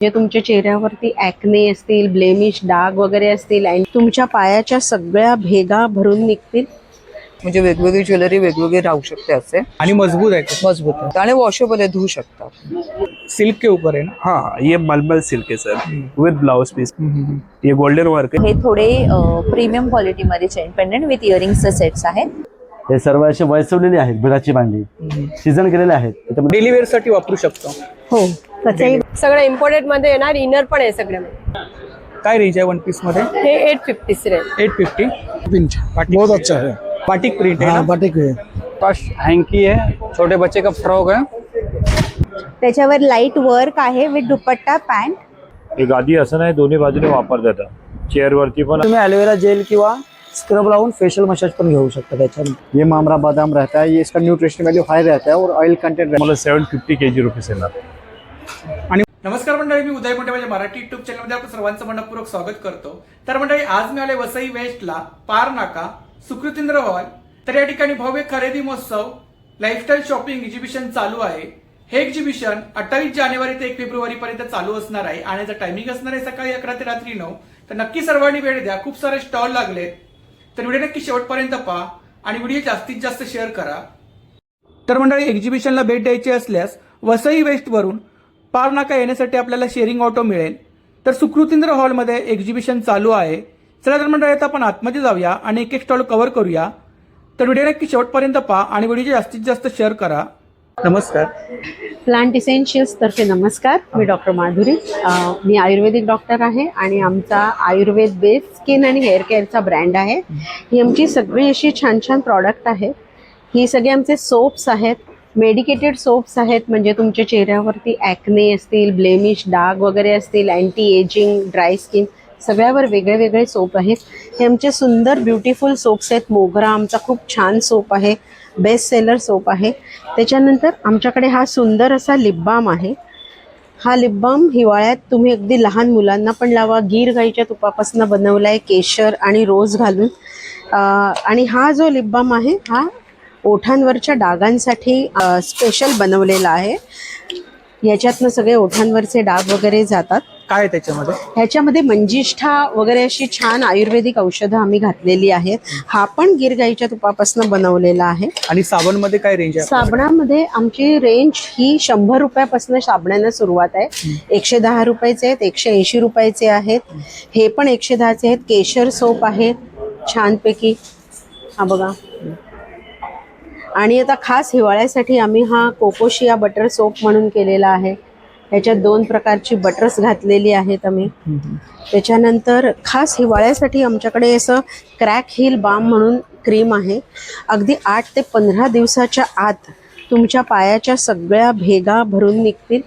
जे तुमच्या चेहऱ्यावरती ॲक्ने असतील, ब्लेमिश, डाग वगैरे असतील आणि तुमच्या पायाच्या सगळ्या भेगा भरून निघतील. म्हणजे वेगवेगळी ज्वेलरी वेगवेगळी राहू शकते असे आणि मजबूत आहे मजबूत आहे आणि वॉशेबल आहे, धुवू शकता. सिल्क के ऊपर है ना. हाँ, ये मलमल सिल्क है सर, विद ब्लाउज पीस. ये गोल्डन वर्क है. हे थोडे प्रीमियम क्वालिटी मध्ये चेन पेंडंट विथ इयरिंग्सचे सेट्स आहेत. हे सर्व असे वैसवलेले आहेत, बिडाची भांडी सीझन केलेले आहेत. डेली वेअर साठी वापरू शकतो. हो, तसंही सगळं इम्पोर्टेड मध्ये येणार. इनर पण आहे सगळं. काय रेंज आहे वन पीस मध्ये? हे 850 रेंज. 850. बहुत अच्छा है. बाटिक प्रिंट है ना. बाटिक है. हैंकी है, छोटे बच्चे का फ्रॉक है. त्याच्यावर लाईट वर्क आहे विथ दुपट्टा पॅन्ट. हे गादी असं नाही, दोन्ही बाजूने वापरता येतं. चेअर वरती पण तुम्ही ॲलोवेरा जेल किंवा स्क्रब लावून फेशियल मसाज पण घेऊ शकता त्याच्यामध्ये. ये मामरा बादाम रहता है, ये इसका न्यूट्रिशन वैल्यू हाई रहता है और ऑयल कंटेंट. मला 750 kg रुपीज येणार. आणि नमस्कार मंडळी, मी उदय मोठे माझ्या मराठी युट्यूब चॅनलमध्ये आपलं सर्वांचं मनपूर्वक स्वागत करतो. तर मंडळी, आज मी आले वसई वेस्टला, पार नाका, सुकृतींद्र हॉल. तर या ठिकाणी भव्य खरेदी महोत्सव, लाईफस्टाईल शॉपिंग एक्झिबिशन चालू आहे. हे एक्झिबिशन 28 जानेवारी ते 1 फेब्रुवारी पर्यंत चालू असणार आहे आणि याचं टायमिंग असणार आहे सकाळी 11 ते रात्री 9. तर नक्की सर्वांनी वेळ द्या. खूप सारे स्टॉल लागलेत. तर व्हिडिओ नक्की शेवटपर्यंत पहा आणि व्हिडिओ जास्तीत जास्त शेअर करा. तर मंडळी, एक्झिबिशनला भेट द्यायची असल्यास वसई वेस्ट वरून पार नाका येण्यासाठी आपल्याला शेअरिंग ऑटो मिळेल. तर सुकृतींद्र हॉलमध्ये एक्झिबिशन चालू आहे. चला तर मंडळी, आता आपण आतमध्ये जाऊया आणि एक एक स्टॉल कव्हर करूया. तर व्हिडिओ नक्की शेवटपर्यंत पहा आणि व्हिडिओ जास्तीत जास्त शेअर करा. नमस्कार. प्लांट इसेन्शियल्स तर्फे नमस्कार. मी डॉक्टर माधुरी. मी आयुर्वेदिक डॉक्टर आहे आणि आमचा आयुर्वेद बेस स्किन आणि हेअर केअरचा ब्रँड आहे. ही आमची सगळी अशी छान छान प्रॉडक्ट आहेत. ही सगळे आमचे सोप्स आहेत, मेडिकेटेड सोप्स आहेत. म्हणजे तुमच्या चेहऱ्यावरती ॲक्ने असतील, ब्लेमिश, डाग वगैरे असतील, अँटी एजिंग, ड्राय स्किन, सगळ्यावर वेगळे वेगळे सोप आहेत. हे आमचे सुंदर ब्युटिफुल सोप्स आहेत. मोगरा आमचा खूप छान सोप आहे, बेस्ट सेलर सोप आहे. त्याच्यानंतर आमच्याकडे हा सुंदर असा लिप बाम आहे. हा लिप बाम हिवाळ्यात तुम्ही अगदी लहान मुलांना पण लावा. गीर गाईच्या तुपापासून बनवला आहे, केशर आणि रोज घालून. आणि हा जो लिप बाम आहे हा ओठांवरच्या डागांसाठी स्पेशल बनवलेला आहे. याच्यातनं सगळे ओठांवरचे डाग वगैरे जातात. काय त्याच्यामध्ये? ह्याच्यामध्ये मंजिष्ठा वगैरे अशी छान आयुर्वेदिक औषधं आम्ही घातलेली आहेत. हा पण गीर गाईच्या तुपापासून बनवलेला आहे. आणि साबणमध्ये काय रेंज आहे? साबणामध्ये आमची रेंज ही 100 रुपयापासून साबणांना सुरुवात आहे. 110 रुपयाचे आहेत, 180 रुपयाचे आहेत, हे पण 110चे आहेत. केशर सोप आहे छानपैकी, हा बघा. आणि आता खास हिवाळ्यासाठी आम्ही हा कोकोशिया बटर सोप म्हणून केलेला आहे. ह्याच्यात 2 प्रकारची बटर्स घातलेली आहेत आम्ही. त्याच्यानंतर खास हिवाळ्यासाठी आमच्याकडे असं क्रॅक हिल बाम म्हणून क्रीम आहे. अगदी 8 ते 15 दिवसाच्या आत तुमच्या पायाच्या सगळ्या भेगा भरून निघतील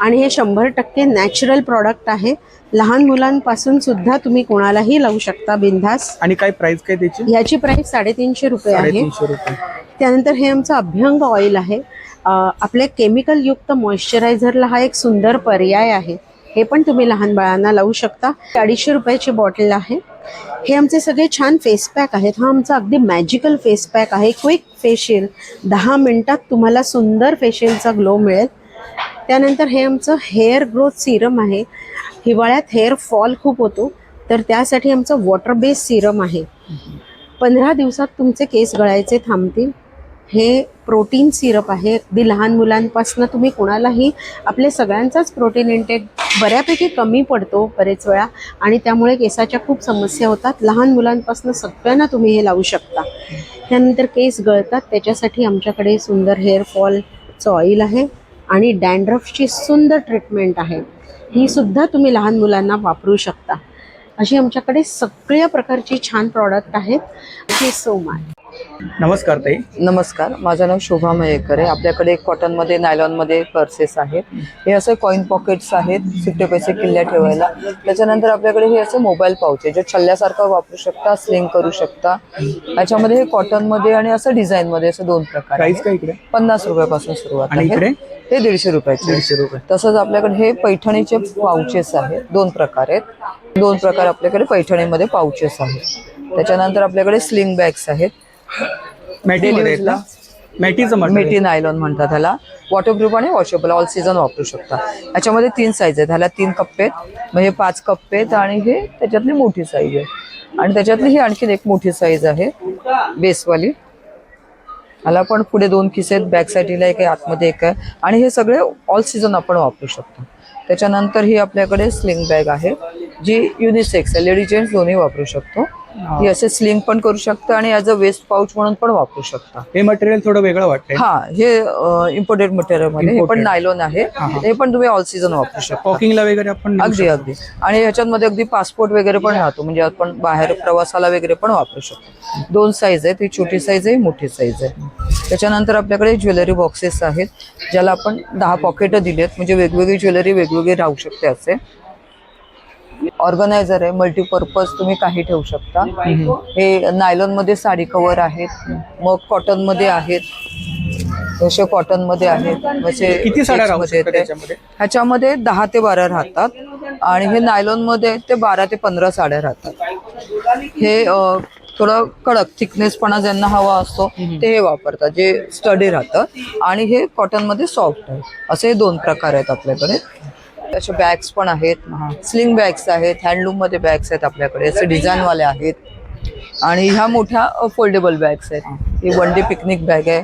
आणि हे 100% नॅचरल प्रॉडक्ट आहे. लहान मुलांपासून सुद्धा तुम्ही कोणालाही लावू शकता बिनधास्त. आणि काय प्राइस काय त्याची? याची प्राइस 350 रुपये आहे. 350 रुपये. त्यानंतर हे आमचं अभ्यंग ऑइल आहे. आपल्या केमिकल युक्त मॉइश्चरायझरला हा एक सुंदर पर्याय आहे. हे पण तुम्ही लहान बाळांना लावू शकता. 250 रुपयाची बॉटल आहे. हे आमचे सगळे छान फेस पॅक आहेत. हा आमचा अगदी मॅजिकल फेस पॅक आहे. क्विक फेशियल, 10 मिनिटात तुम्हाला सुंदर फेशियलचा ग्लो मिळेल. त्यानंतर हे आमचं हेअर ग्रोथ सिरम आहे. हिवाळ्यात हेअर फॉल खूप होतो, तर त्यासाठी आमचं वॉटर बेस्ड सिरम आहे. 15 दिवसात तुमचे केस गळायचे थांबतील. हे प्रोटीन सिरप आहे. अगदी लहान मुलांपासून तुम्ही कोणालाही, आपले सगळ्यांचाच प्रोटीन इंटेक बऱ्यापैकी कमी पडतो बरेच वेळा आणि त्यामुळे केसाच्या खूप समस्या होतात. लहान मुलांपासून सगळ्यांना तुम्ही हे लावू शकता. त्यानंतर केस गळतात त्याच्यासाठी आमच्याकडे सुंदर हेअर फॉलचं ऑइल आहे आणि डॅन्ड्रफची सुंदर ट्रीटमेंट आहे. ही सुद्धा तुम्ही लहान मुलांना वापरू शकता. अशी आमच्याकडे सगळ्या प्रकारची छान प्रॉडक्ट आहेत. Thank you so much. नमस्कार ताई. नमस्कार, माझं नाव शोभा मयेकर आहे. आपल्याकडे कॉटनमध्ये, नायलॉनमध्ये पर्सेस आहेत. हे असे कॉईन पॉकेट्स आहेत, सुट्टे पैसे किल्ल्या ठेवायला. त्याच्यानंतर आपल्याकडे हे असे मोबाईल पाउच आहे, जे छल्ल्यासारखं वापरू शकता, स्लिंग करू शकता. याच्यामध्ये हे कॉटनमध्ये आणि असं डिझाईनमध्ये असं 2 प्रकार. प्राइस काय इकडे? 50 रुपयापासून सुरुवात आणि आहे. इकडे हे 150 रुपयाचे. 150 रुपये. तसंच आपल्याकडे हे पैठणीचे पाउचेस आहेत. 2 प्रकार आहेत. 2 प्रकार आपल्याकडे पैठणीमध्ये पाउचेस आहेत. त्याच्यानंतर आपल्याकडे स्लिंग बॅग्स आहेत. मॅटीमध्ये आहेत ना? मॅटीचं मेटी मटेरियल. नायलॉन म्हणतात ह्याला. वॉटरप्रूफ आणि वॉशेबल ऑल सीझन वापरू शकता. याच्यामध्ये 3 साईज आहेत. ह्याला 3 कप्पे आहेत, म्हणजे 5 कप्पे आहेत आणि हे त्याच्यातली मोठी साईज आहे आणि त्याच्यातली ही आणखीन एक मोठी साईज आहे बेसवाली. ह्याला पण पुढे 2 खिसे आहेत, बॅक साईडला एक आहे, आतमध्ये एक आहे आणि हे सगळे ऑल सीझन आपण वापरू शकतो. त्याच्यानंतर ही आपल्याकडे स्लिंग बॅग आहे जी युनिसेक्स आहे, लेडीज जेंट्स दोन्ही वापरू शकतो. ही असे स्लिंग पण करू शकता आणि ॲज अ वेस्ट पाऊच म्हणून पण वापरू शकता. हे मटेरियल थोडं वेगळं वाटतंय. हा, हे इम्पोर्टेड मटेरियल मध्ये, हे पण नायलॉन आहे. हे पण तुम्ही ऑल सीझन वापरू शकता. पॉकिंगला वगैरे आपण नेऊ अगदी शकतो. अगदी. आणि ह्याच्यामध्ये अगदी पासपोर्ट वगैरे पण राहतो, म्हणजे आपण बाहेर प्रवासाला वगैरे पण वापरू शकतो. 2 साईज आहेत, ही छोटी साईज आहे, मोठी साईज आहे. त्याच्यानंतर आपल्याकडे ज्वेलरी बॉक्सेस आहेत ज्याला आपण 10 पॉकेट दिलेत, म्हणजे वेगवेगळी ज्वेलरी वेगवेगळी राहू शकते. असे ऑर्गनायझर आहे, मल्टीपर्पज तुम्ही काही ठेवू शकता. हे नायलॉन मध्ये साडी कव्हर आहेत, मग कॉटन मध्ये आहेत, जसे कॉटन मध्ये आहेत, म्हणजे किती साड्या राहू मध्ये शकतात आहेत. त्याच्यामध्ये? ह्याच्यामध्ये 10 ते 12 राहतात आणि हे नायलॉन मध्ये ते 12 ते 15 साड्या राहतात. हे थोडं कडक थिकनेसपणा ज्यांना हवा असतो ते हे वापरतात, जे स्टडी राहतं. आणि हे कॉटन मध्ये सॉफ्ट आहे. असे 2 प्रकार आहेत आपल्याकडे. असे बॅग्स पण आहेत, स्लिंग बॅग्स आहेत, हँडलूम मध्ये बॅग्स आहेत आपल्याकडे, असे डिझाईन वाले आहेत. आणि ह्या मोठ्या फोल्डेबल बॅग्स आहेत. ही 1 डे पिकनिक बॅग आहे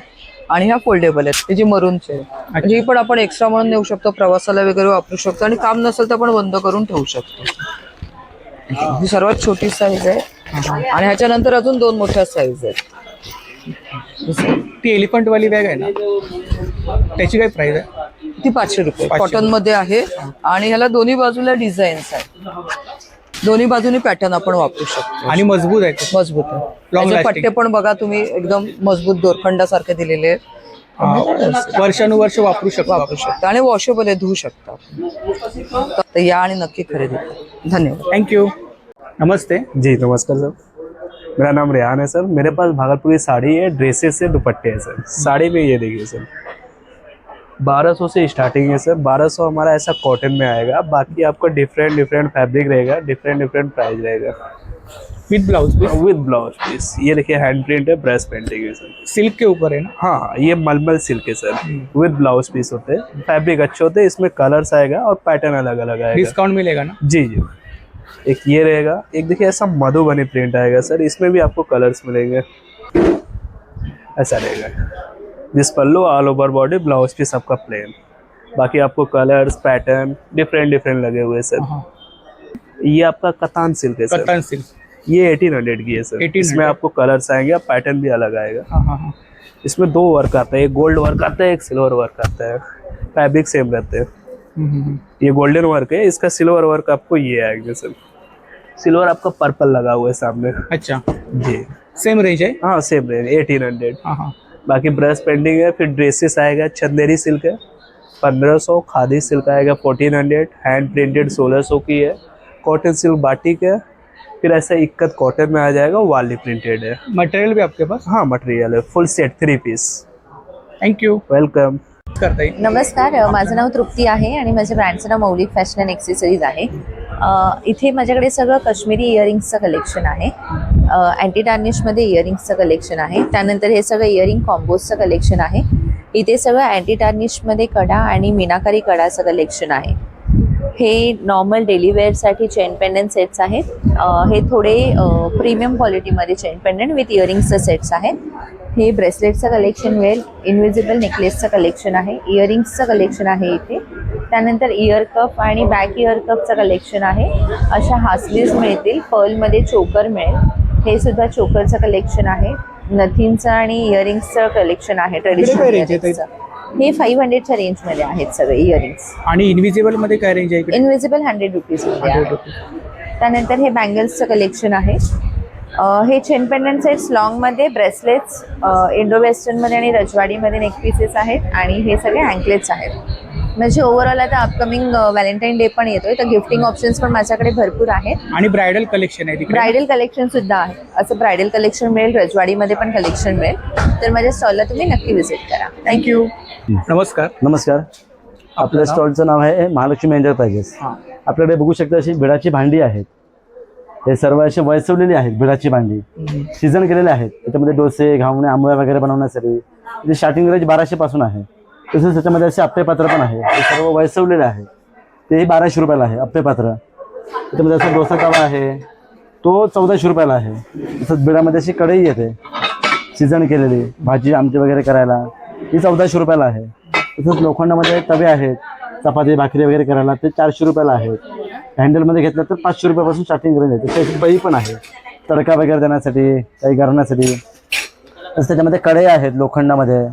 आणि ह्या फोल्डेबल आहेत, जी मरूनचे आहे. म्हणजे ही पण आपण एक्स्ट्रा म्हणून नेऊ शकतो, प्रवासाला वगैरे वापरू शकतो आणि काम नसेल तर आपण बंद करून ठेवू शकतो. ही सर्वात छोटी साईज आहे आणि ह्याच्यानंतर अजून 2 मोठ्या साईज आहेत. ती एलिफंट वाली बॅग आहे ना, त्याची काय प्राइस आहे? ती 500 रुपये कॉटन मध्ये आहे आणि ह्याला दोन्ही बाजूला डिझाईन्स आहेत. दोन्ही बाजूनी पॅटर्न आपण वापरू शकतो आणि मजबूत आहे ते. मजबूत आहे. Long त्याचे lasting. पट्टे पण बघा तुम्ही, एकदम मजबूत दोरखंडासारखे दिलेले आहेत. वर्षानुवर्ष वापरू शकतो वापरू आपण. शकता आणि वॉशेबल आहे, धुवू शकता. तर या आणि नक्की खरेदी करा. धन्यवाद. थँक्यू. नमस्ते. जी नमस्कार सर, मेरा नाम रेहान है सर. मेरे पास भागलपुरी साड़ी है, ड्रेसेस है, दुपट्टे हैं सर. साड़ी में ये देखिए सर 1200 से स्टार्टिंग है सर. 1200 हमारा ऐसा कॉटन में आएगा, बाकी आपको डिफरेंट फैब्रिक रहेगा, डिफरेंट प्राइस रहेगा. विथ ब्लाउज विद ब्लाउज पीस. ये देखिए हैंड प्रिंट है, ब्रेस्ट पेंटिंग है सर. सिल्क के ऊपर है ना? हाँ, ये मलमल सिल्क है सर. विद ब्लाउज पीस होते हैं, फैब्रिक अच्छे होते हैं. इसमें कलर्स आएगा और पैटर्न अलग अलग आएगा. डिस्काउंट मिलेगा ना? जी जी. एक ये रहेगा, एक देखिए ऐसा मधुबनी प्रिंट आएगा सर. इसमें भी आपको कलर्स मिलेंगे. ऐसा रहेगा. This pallu, all over body, blouse piece आपका प्लेन. बाकी आपको कलर्स पैटर्न डिफरेंट लगे हुए सर. ये आपका कतान सिल्क है सर. कतान सिल्क. ये 1800 की है सर. 1800. इसमें आपको कलर्स आएंगे, पैटर्न भी अलग आएगा. हाँ. इसमें 2 वर्क आता है, एक गोल्ड वर्क आता है, एक सिल्वर वर्क आता है. फैब्रिक सेम रहते हैं. ये गोल्डन वर्क है, इसका सिल्वर वर्क आपको ये आएगा सर. सिल्वर आपका पर्पल लगा हुआ है सामने. अच्छा, जी. सेम रेंज है. हाँ सेम रेंज 1800. हाँ. बाकी ब्रश पेंटिंग है. फिर ड्रेसेस आएगा, चंदेरी सिल्क है 1500, खादी सिल्क आएगा 1400, हैंड प्रिंटेड 1600 की है, कॉटन सिल्क बाटिक है. फिर ऐसा इक्कत कॉटन में आ जाएगा, वाली प्रिंटेड है. मटेरियल भी आपके पास? हाँ मटेरियल है, full set 3 piece. Thank you. Welcome. करता येईल. नमस्कार, माझं नाव तृप्ती आहे आणि माझ्या ब्रँडचं नाव मौलिक फॅशन अँड एक्सेसरीज आहे. इथे माझ्याकडे सगळं काश्मीरी इयरिंग्सचं कलेक्शन आहे. अँटी टार्निशमध्ये इयरिंग्सचं कलेक्शन आहे. त्यानंतर हे सगळं इयरिंग कॉम्बोजचं कलेक्शन आहे. इथे सगळं अँटी टार्निशमध्ये कडा आणि मीनाकारी कडाचं कलेक्शन आहे. हे नॉर्मल डेली वेअरसाठी चेन पेंडंट सेट्स आहेत. हे थोडे प्रीमियम क्वालिटीमध्ये चेन पेंडंट विथ इयरिंग्सचं सेट्स आहेत. हे ब्रेसलेटचं कलेक्शन मिळेल. इनविजिबल नेकलेसचं कलेक्शन आहे. इयरिंग्सचं कलेक्शन आहे इथे. त्यानंतर इयर कप आणि बॅक इयर कपचं कलेक्शन आहे. अशा हासलीज मिळतील. पर्लमध्ये चोकर मिळेल. हे सुद्धा चोकरचं कलेक्शन आहे. नथींचं आणि इयरिंग्सचं कलेक्शन आहे. ट्रेडिशनल इयरिंग्सचं. हे 500च्या रेंजमध्ये आहेत सगळे इयरिंग्स. आणि इनविजिबल मध्ये काय रेंज आहे इकडे? इनविजिबल 100 रुपीजमध्ये आहे. त्यानंतर हे बँगल्सचं कलेक्शन आहे. हे चेन पेंडंट सेट्स लॉंगमध्ये, ब्रेसलेट्स इंडो वेस्टर्नमध्ये आणि रजवाडीमध्ये नेक पीसेस आहेत आणि हे सगळे अँकलेट्स आहेत. म्हणजे ओव्हरऑल आता अपकमिंग व्हॅलेंटाईन डे पण येतोय, तर गिफ्टिंग ऑप्शन्स पण माझ्याकडे भरपूर आहेत. आणि ब्रायडल कलेक्शन आहे तिकडे? ब्रायडल कलेक्शन सुद्धा आहे. असं ब्रायडल कलेक्शन मिळेल, रजवाडीमध्ये पण कलेक्शन मिळेल. तर माझ्या स्टॉलला तुम्ही नक्की व्हिजिट करा. थँक्यू. नमस्कार. नमस्कार. आपल्या स्टॉलचं नाव आहे महालक्ष्मी एंटरप्राइजेस. आपल्याकडे बघू शकता अशी बिडाची भांडी आहेत. हे सर्व असे वैसवलेले आहेत बिडाची भांडी, सीझन केलेले आहेत. त्याच्यामध्ये डोसे, घावणे, आंबोळ्या वगैरे बनवण्यासाठी जे स्टार्टिंग रेंज 1200 पासून आहे. तसेच त्याच्यामध्ये असे अप्पे पात्र पण आहे, हे सर्व वैसवलेले आहे. तेही 1200 रुपयाला आहे अप्पे पात्र. त्याच्यामध्ये असं डोसा तवा आहे, तो 1400 रुपयाला आहे. तसंच बिडामध्ये अशी कढई येते सीझन केलेली, भाजी आमटी वगैरे करायला, ती 1400 रुपयाला आहे. तसंच लोखंडामध्ये तवे आहेत, चपाती भाकरी वगैरे करायला, ते 400 रुपयाला आहेत. हँडलमध्ये घेतलं तर 500 रुपयापासून स्टार्टिंग रेंज आहे. त्याची बई पण आहे तडका वगैरे देण्यासाठी, काही करण्यासाठी. तसं त्याच्यामध्ये कढई आहेत लोखंडामध्ये.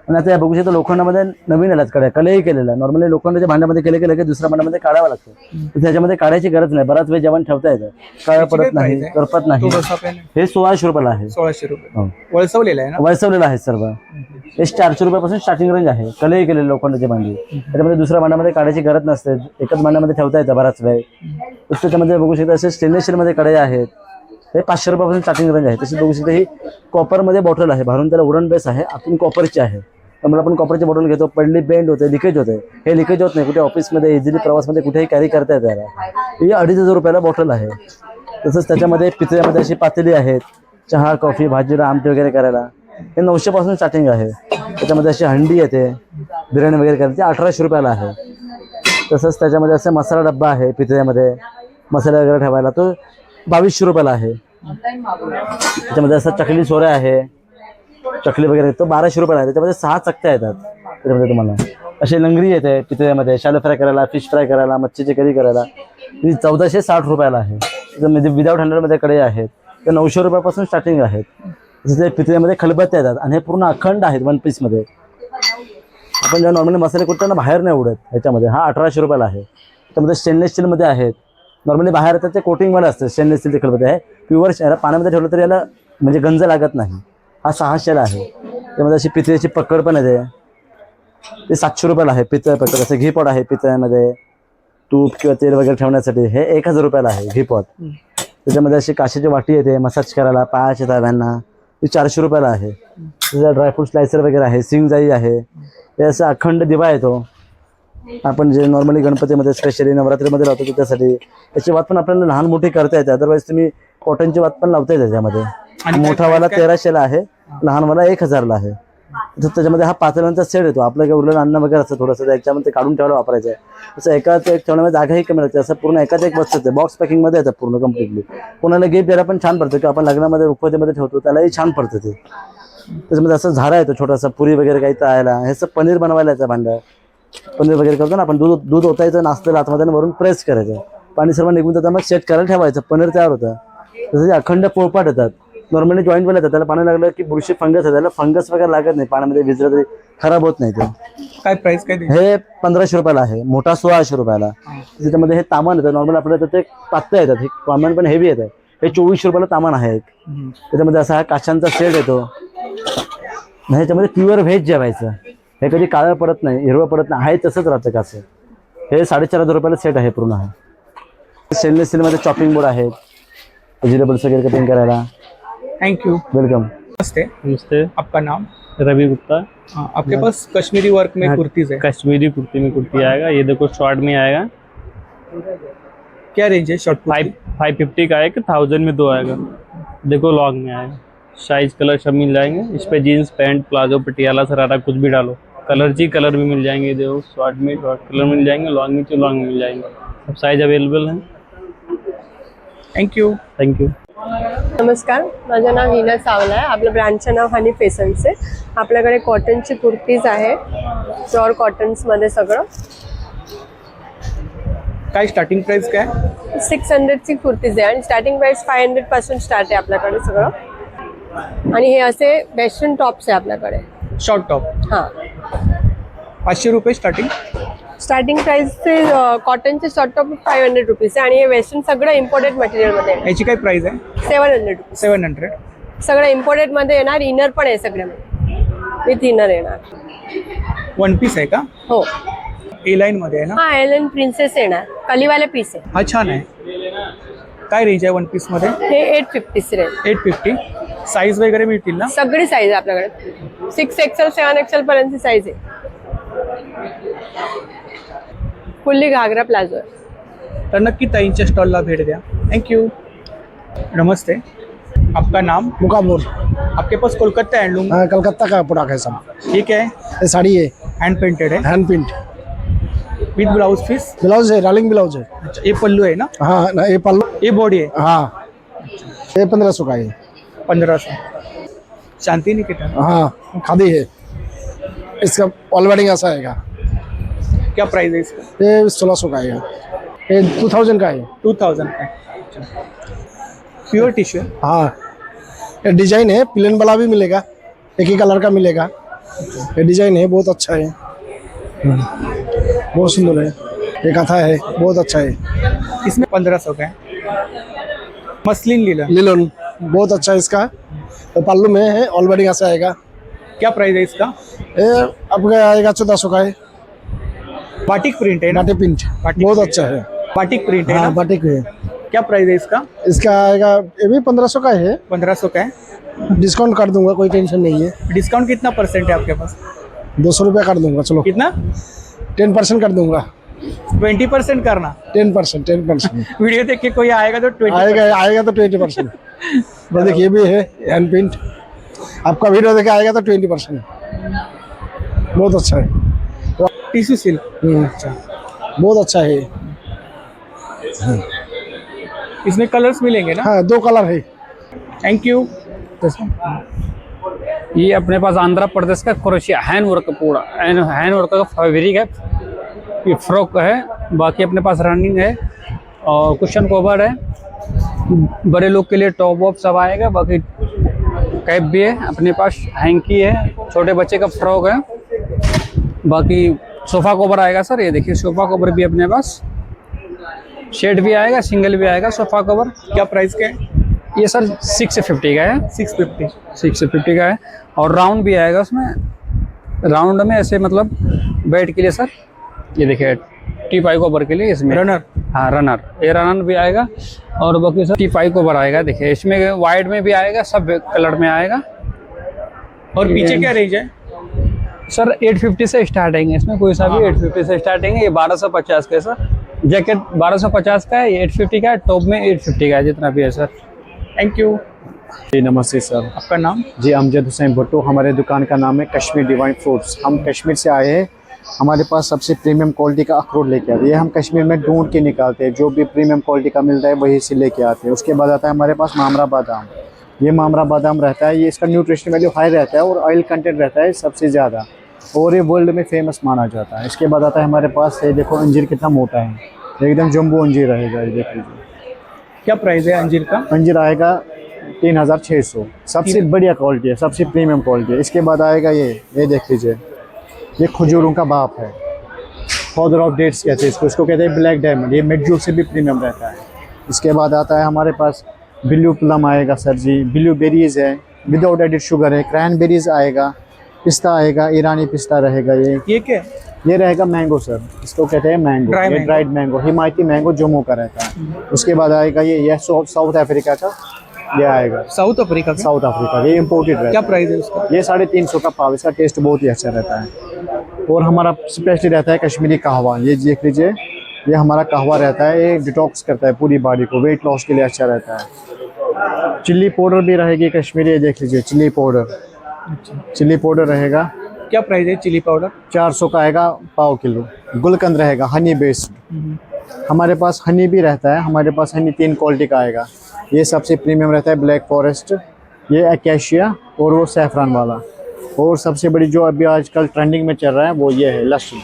आणि आता या बघू शकता लोखंडामध्ये नवीन आल्यात कढया, कलही केलेला. नॉर्मली लोखंडाच्या भांड्यामध्ये केलं की दुसऱ्या भांड्यामध्ये काढावं लागतं. तर त्याच्यामध्ये काढायची गरज नाही, बराच वेळ जेवण ठेवता येतं, काळं पडत नाही, करपत नाही. हे 1600 रुपयाला आहे. 1600 रुपये वळसवलेलं आहे ना? वैसवलेलं आहे सर्व. हे 400 रुपयापासून स्टार्टिंग रेंज आहे. कलही केलेली लोखंडाची भांडी, त्याच्यामध्ये दुसऱ्या भांड्यामध्ये काढायची गरज नसते, एकच भांड्यामध्ये ठेवता येतं बराच वेळ. तसं त्याच्यामध्ये बघू शकता असे स्टेनलेस स्टीलमध्ये कढई आहेत, हे 500 रुपयापासून स्टार्टिंग रेंज आहे. तशी बघू शकता ही कॉपरमध्ये बॉटल आहे, भरून त्याला वुडन बेस आहे, आतून कॉपरची आहे. त्यामुळे आपण कॉपरची बॉटल घेतो, पडली बेंड होते, लिकेज होते. हे लिकेज होत नाही, कुठे ऑफिसमध्ये इझिली प्रवासमध्ये कुठेही कॅरी करता येते याला. ही 2500 रुपयाला बॉटल आहे. तसंच त्याच्यामध्ये पितळ्यामध्ये अशी पातेली आहेत, चहा कॉफी भाजीला आमटी वगैरे करायला, हे 900 पासून स्टार्टिंग आहे. त्याच्यामध्ये अशी हंडी येते बिर्याणी वगैरे करायला, ती 1800 रुपयाला आहे. तसंच त्याच्यामध्ये असं मसाला डब्बा आहे पितळ्यामध्ये, मसाले वगैरे ठेवायला, तो 2200 रुपयाला आहे. त्याच्यामध्ये असं चकली सोऱ्या आहे, चकली वगैरे, तो 1200 रुपयाला आहे. त्याच्यामध्ये 6 चकत्या येतात. त्याच्यामध्ये तुम्हाला अशी लंगरी येते पितळ्यामध्ये, शॅलो फ्राय करायला, फिश फ्राय करायला, मच्छीची करी करायला, ती 1460 रुपयाला आहे. त्याच्यामध्ये विदाऊट हँडलमध्ये कढई आहेत, ते 900 रुपयापासून स्टार्टिंग आहेत. तसे पितळ्यामध्ये खलबत्त्या येतात आणि हे पूर्ण अखंड आहेत 1 पीसमध्ये. आपण जेव्हा नॉर्मली मसाले कुठताना बाहेर नाही उडत ह्याच्यामध्ये. हा 1800 रुपयाला आहे. त्यामध्ये स्टेनलेस स्टीलमध्ये आहेत, नॉर्मली बाहेर येतात ते कोटिंगवाले असतं. स्टेनलेस स्टीलचे खलबत्ते आहे, प्युअर याला पाण्यामध्ये ठेवलं तर याला म्हणजे गंज लागत नाही. हा 600ला आहे. त्यामध्ये अशी पितळेची पकड पण येते, ते 700 रुपयाला आहे. पितळ पकड, असं घी पॉट आहे पितळ्यामध्ये, तूप किंवा तेल वगैरे ठेवण्यासाठी, हे 1000 रुपयाला आहे घी पॉट. त्याच्यामध्ये अशी काशीची वाटी येते मसाज करायला पायाच्या तव्यांना, ती 400 रुपयाला आहे. त्याच्यात ड्रायफ्रूट स्लायसर वगैरे आहे, सिंगजाई आहे. हे असं अखंड दिवा येतो, आपण जे नॉर्मली गणपतीमध्ये स्पेशली नवरात्रीमध्ये लावतो त्यासाठी. त्याची वात पण आपल्याला लहान मोठी करता येते, अदरवाईज तुम्ही कॉटनची वात पण लावता येते त्याच्यामध्ये. मोठावाला 1300ला आहे, लहानवाला 1000ला आहे. त्याच्यामध्ये हा पातेल्यांचा सेट येतो, आपलं काही उरलेलं अन्न वगैरे असतं थोडंसं, त्याच्यामध्ये काढून ठेवायला वापरायचं आहे. तसं एकाच एक ठेवण्यामध्ये जागाही कमी लागते. असं पूर्ण एकाच एक वस्तू येते, बॉक्स पॅकिंगमध्ये येतं पूर्ण कम्प्लिटली. कोणाला गिफ्ट द्यायला पण छान पडतं, किंवा आपण लग्नामध्ये रुखवतीमध्ये ठेवतो त्यालाही छान पडतं ते. त्याच्यामध्ये असं झारा येतो छोटासा, पुरी वगैरे काही तळायला. हे असं पनीर बनवायला याचं भांडं, पनीर वगैरे करतो ना आपण, दूध ओतायचं नाचलेलं आतमध्ये, वरून प्रेस करायचं, पाणी सर्व निघून जातं, मग सेट करायला ठेवायचं, पनीर तयार होतं. तसं अखंड पोळपाट येतात, नॉर्मली जॉईंटवाले येतात, त्याला पाणी लागलं की बुरशी फंगस आहे, त्याला फंगस वगैरे लागत नाही, पाण्यामध्ये भिजलं तरी खराब होत नाही ते. काय प्राइस काय? हे 1500 रुपयाला आहे, मोठा 1600 रुपयाला. त्याच्यामध्ये हे तामान येतं, नॉर्मल आपल्याला ते पातळ येतात, हे तामान पण हेवी येतं. हे 2400 रुपयाला तामान आहे एक. त्याच्यामध्ये असा हा काशांचा सेट येतो. ह्याच्यामध्ये प्युअर व्हेज जेवायचं, हे कधी काळं पडत नाही, हिरवं पडत नाही, आहे तसंच राहतं कासं. हे 4500 रुपयाला सेट आहे पूर्ण. आहे स्टेनलेस स्टीलमध्ये चॉपिंग बोर्ड आहेत, व्हेजिटेबल्स वगैरे कटिंग करायला. Thank you, welcome. नमस्ते, नमस्ते, आपका नाम? रवि गुप्ता। आपके पास कश्मीरी वर्क में कुर्तीज है, कश्मीरी कुर्ती में कुर्ती आएगा, ये देखो शॉर्ट में आएगा, क्या रेंज है शॉर्ट? 550 का आएगा, 1000 में 2 आएगा। देखो लॉन्ग में आएगा, साइज कलर सब मिल जाएंगे। इस पे जीन्स पैंट प्लाजो पटियाला सरारा कुछ भी डालो, कलर चाहिए कलर भी मिल जाएंगे। देखो शॉर्ट में शॉर्ट कलर मिल जाएंगे, लॉन्ग में लॉन्ग में मिल जाएंगे, सब साइज अवेलेबल है। थँक्यू. थँक्यू. नमस्कार, माझं नाव हिना सावला आहे. आपलं ब्रँडचं नाव हनी फॅशन्स आहे. आपल्याकडे कॉटनची कुर्तीज आहे, प्युअर कॉटन्समध्ये सगळं. काय स्टार्टिंग प्राइस काय? 600ची कुर्तीज आहे आणि स्टार्टिंग प्राइस 500 पासून स्टार्ट आहे आपल्याकडे सगळं. आणि हे असे वेस्टर्न टॉप्स आहे आपल्याकडे, शॉर्ट टॉप. हां. 500 रुपये स्टार्टिंग. स्टार्टिंग प्राइसचे कॉटनचे शॉर्ट टॉप 500 रुपीज आहे आणि हे वेस्टर्न सगळं इम्पोर्टेड मटेरियलमध्ये आहे. याची काय प्राइस आहे? 700 रुपीज. 700. सगळं इम्पोर्टेडमध्ये येणार. इनर पण आहे सगळ्यामध्ये, विथ इनर येणार. वन पीस आहे का? हो, ए लाईन मध्ये आहे ना? हा एलन प्रिन्सेस येणार, कलीवाले पीस आहे. हा छान आहे. काय रेंज आहे वन पीस मध्ये? हे 850 रेंज. 850. साईज वगैरे मिळतील ना? सगळी साईज आहे आपल्याकडे, 6XL 7XL पर्यंतची साईज आहे. फुल्ली घागरा प्लाझो आहे. तर नक्की ताईंच्या स्टॉलला भेट द्या. थँक्यू. नमस्ते, आपका नाम? मुकामुर। आपके पास कोलकाता हैंडलूम, हाँ, कलकत्ता का प्रोडक्ट है सब। ये क्या है? ये साड़ी है, हैंड पेंटेड है हैंड प्रिंट। विद ब्लाउज पीस? ब्लाउज है, रॉलिंग ब्लाउज है। अच्छा, ये पल्लू है ना? हाँ ना, ये पल्लू। ये बॉडी है? हाँ, ये 1500 का है। 1500। शांति निकेतन? हाँ, खादी है। इसका ऑल वेडिंग ऐसा आएगा। क्या प्राइस है इसका? ये 1600 का है। ये 2000 का है। 2000 का। प्योर टिश्यू है? हाँ, ये डिजाइन है, प्लेन वाला भी मिलेगा, एक ही कलर का मिलेगा। ये डिजाइन है, बहुत अच्छा है, बहुत सुंदर है। ये कथा है, बहुत अच्छा है। इसमें 1500 का है। मसलिन लीला? लिलन बहुत अच्छा है इसका। तो पल्लू में है, ऑल वेडिंग ऐसा आएगा। क्या प्राइस है इसका? ये आपका आएगा 1400 का है। बाटिक प्रिंट है ना? बाटिक प्रिंट बाटिक बहुत प्रिंट। अच्छा है। बाटिक प्रिंट है हाँ, ना? बाटिक है। क्या प्राइस है इसका? इसका आएगा, ये भी 1500 का है। 1500 का है। डिस्काउंट कर दूंगा, कोई टेंशन नहीं है। डिस्काउंट कितना परसेंट है आपके पास? 200 रुपया कर दूंगा, चलो। कितना? 10% कर दूंगा। 20% करना। 10%। वीडियो देख के कोई आएगा तो 20%। आएगा तो 20%। देखिए, ये भी है हैंड प्रिंट। आपका वीडियो देखे आएगा तो 20%। बहुत अच्छा है। Tissue silk? बहुत अच्छा है। इसमें कलर्स मिलेंगे ना? हाँ, 2 कलर है। Thank you. ये अपने पास आंध्र प्रदेश का क्रोशिया हैंड वर्क पूरा हैंड वर्क का फैब्रिक है। ये फ्रॉक है, बाकी अपने पास रनिंग है और कुशन कवर है। बड़े लोग के लिए टॉप वॉप सब आएगा, बाकी कैप भी है अपने पास, हैंकी है, छोटे बच्चे का फ्रॉक है। बाकी सोफा कवर आएगा सर, ये देखिए सोफा कवर भी अपने पास, शेड भी आएगा, सिंगल भी आएगा सोफा कवर। क्या प्राइस का है? ये सर 650 का है। 650 का है और राउंड भी आएगा उसमें। राउंड में ऐसे मतलब बेड के लिए सर, ये देखिए टी5 कवर के लिए इसमें रनर? हाँ, रनर, ये रनर भी आएगा। और बाकी सर टी5 कवर आएगा, देखिए इसमें वाइट में भी आएगा, सब कलर में आएगा। और पीछे क्या रेंज है? सर 850 से स्टार्टिंग है, इसमें कोई सा भी 850 से स्टार्टिंग है। ये 1250 का है सर। जैकेट 1250 का है, ये 850 का है, टॉप में 850 का है, जितना भी है सर। Thank you. जी नमस्ते सर। आपका नाम? जी अमजद हुसैन भुट्टो। हमारे दुकान का नाम है कश्मीर डिवाइन फ्रूट्स। हम कश्मीर से आए हैं। हमारे पास सबसे प्रीमियम क्वालिटी का अखरोट लेके आते हैं। ये हम कश्मीर में ढूंढ के निकालते हैं, जो भी प्रीमियम क्वालिटी का मिलता है वही से लेके आते हैं। उसके बाद आता है हमारे पास मामरा बादाम। ये मामरा बादाम रहता है, ये इसका न्यूट्रिशन वैल्यू हाई रहता है और ऑयल कंटेंट रहता है सबसे ज़्यादा, और ये वर्ल्ड में फेमस माना जाता है। इसके बाद आता है हमारे पास, ये देखो अंजीर कितना मोटा है, एकदम जम्बो अंजीर रहेगा। ये देख लीजिए। क्या प्राइस है अंजीर का? अंजीर आएगा 3600, सबसे बढ़िया क्वालिटी है, सबसे प्रीमियम क्वालिटी है। इसके बाद आएगा ये देख लीजिए, ये खजूरों का बाप है, फादर ऑफ डेट्स कहते हैं इसको कहते हैं ब्लैक डायमंड। ये मिडजूट से भी प्रीमियम रहता है। इसके बाद आता है हमारे पास ब्लू प्लम आएगा सर जी, ब्लू बेरीज है, विदाउट एडिड शुगर है, क्रैनबेरीज आएगा, पिस्ता आएगा, ईरानी पिस्ता रहेगा। ये क्या? ये रहेगा मैंगो सर, इसको कहते हैं मैंगो, ये ड्राइड मैंगो, हिमायती मैंगो जम्मू का रहता है। उसके बाद आएगा ये साउथ अफ्रीका का, ये आएगा साउथ अफ्रीका का, ये इम्पोर्टेड रहता है। क्या प्राइस है उसका? ये 350 का पाव। इसका टेस्ट बहुत ही अच्छा रहता है। और हमारा स्पेशली रहता है कश्मीरी कहवा। ये देख लीजिए, ये हमारा कहवा रहता है, ये डिटॉक्स करता है पूरी बॉडी को, वेट लॉस के लिए अच्छा रहता है। चिल्ली पाउडर भी रहेगी कश्मीरी, ये देख लीजिए चिल्ली पाउडर रहेगा। क्या प्राइस है चिली पाउडर? 400 का आएगा पाव किलो। गुलकंद रहेगा हनी बेस्ड। हमारे पास हनी भी रहता है, हमारे पास हनी 3 क्वालिटी का आएगा। ये सबसे प्रीमियम रहता है ब्लैक फॉरेस्ट, ये अकेशिया और वो सैफरान वाला। और सबसे बड़ी जो अभी आजकल ट्रेंडिंग में चल रहा है वो ये है लहसुन।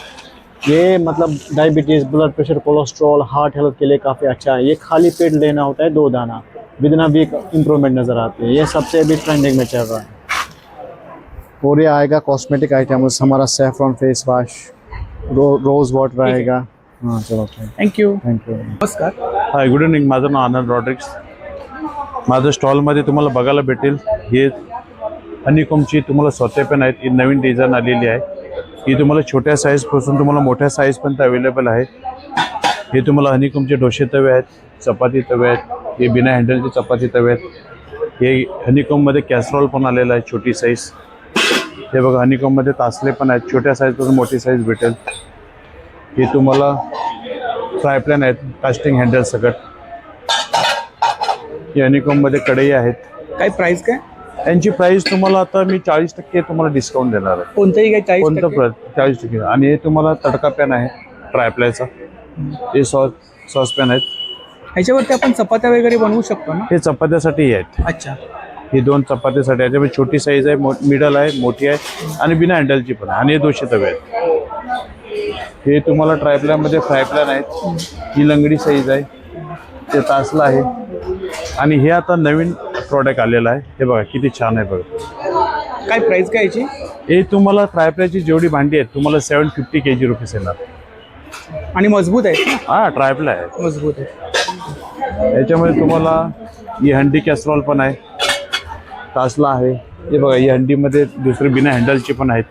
ये मतलब diabetes, blood pressure, cholesterol, heart health के लिए काफ़ी अच्छा है। ये खाली पेट लेना होता है 2 दाना, विदिन अ वीक इम्प्रूवमेंट नज़र आती है। ये सबसे अभी ट्रेंडिंग में चल रहा है। और ये आएगा कॉस्मेटिक आइटम्स, हमारा saffron face wash, rose water आएगा। हाँ चलो, थैंक यू। नमस्कार. Hi, good evening. माझं नाव आनंद रॉड्रिक्स. माझं स्टॉलमध्ये तुम्हाला बघायला भेटेल हे हनीकॉमची तुम्हाला स्वतः पण आहेत. ही नवीन डिझाईन आलेली आहे. ही तुम्हाला छोट्या साईजपासून तुम्हाला मोठ्या साईजपर्यंत अवेलेबल आहे. हे तुम्हाला हनीकॉमचे डोसे तवे आहेत, चपाती तवे आहेत, हे बिना हँडलचे चपाती तवे आहेत. हे हनीकॉममध्ये कॅसरॉल पण आलेला आहे, छोटी साईज. हे बघा, हनीकॉममध्ये तासले पण आहेत, छोट्या साईजपासून मोठी साईज भेटेल. हे तुम्हाला फ्राय पॅन आहेत, कास्टिंग हँडल सकट. ही हनीकॉम मध्ये कढई आहेत. काय प्राइस काय? यांची प्राइस तुम्हाला आता मी 40% तुम्हाला डिस्काउंट देणार आहे. कोणतंही काय 40%? कोणतं 40%. आणि हे तुम्हाला तडका पॅन आहे ट्रायप्लायचा. हे सॉस पॅन आहेत. ह्याच्यावरती आपण चपात्या वगैरे बनवू शकतो ना? हे चपात्यासाठी आहेत. अच्छा. ही 2 चपात्यासाठी. याच्यामध्ये छोटी साईज आहे, मिडल आहे, मोठी आहे आणि बिना हँडलची पण आहे. आणि हे 200 तवे आहेत. हे तुम्हाला ट्रायप्लॅनमध्ये फ्राय पॅन आहेत. ही लंगडी साईज आहे. ते तासला आहे. आणि हे आता नवीन प्रॉडक्ट आलेलं आहे. हे बघा किती छान आहे बघा. काय प्राइस काय याची? हे तुम्हाला ट्रायप्लॅनची जेवढी भांडी आहेत तुम्हाला 750 kg रुपीज येणार. आणि मजबूत आहे? हां, ट्रायप्लॅन आहे. मजबूत आहे. याच्यामध्ये तुम्हाला ही हंडी कॅसरॉल पण आहे. तासला आहे. हे बघा ही हंडीमध्ये दुसरी बिना हँडलची पण आहेत.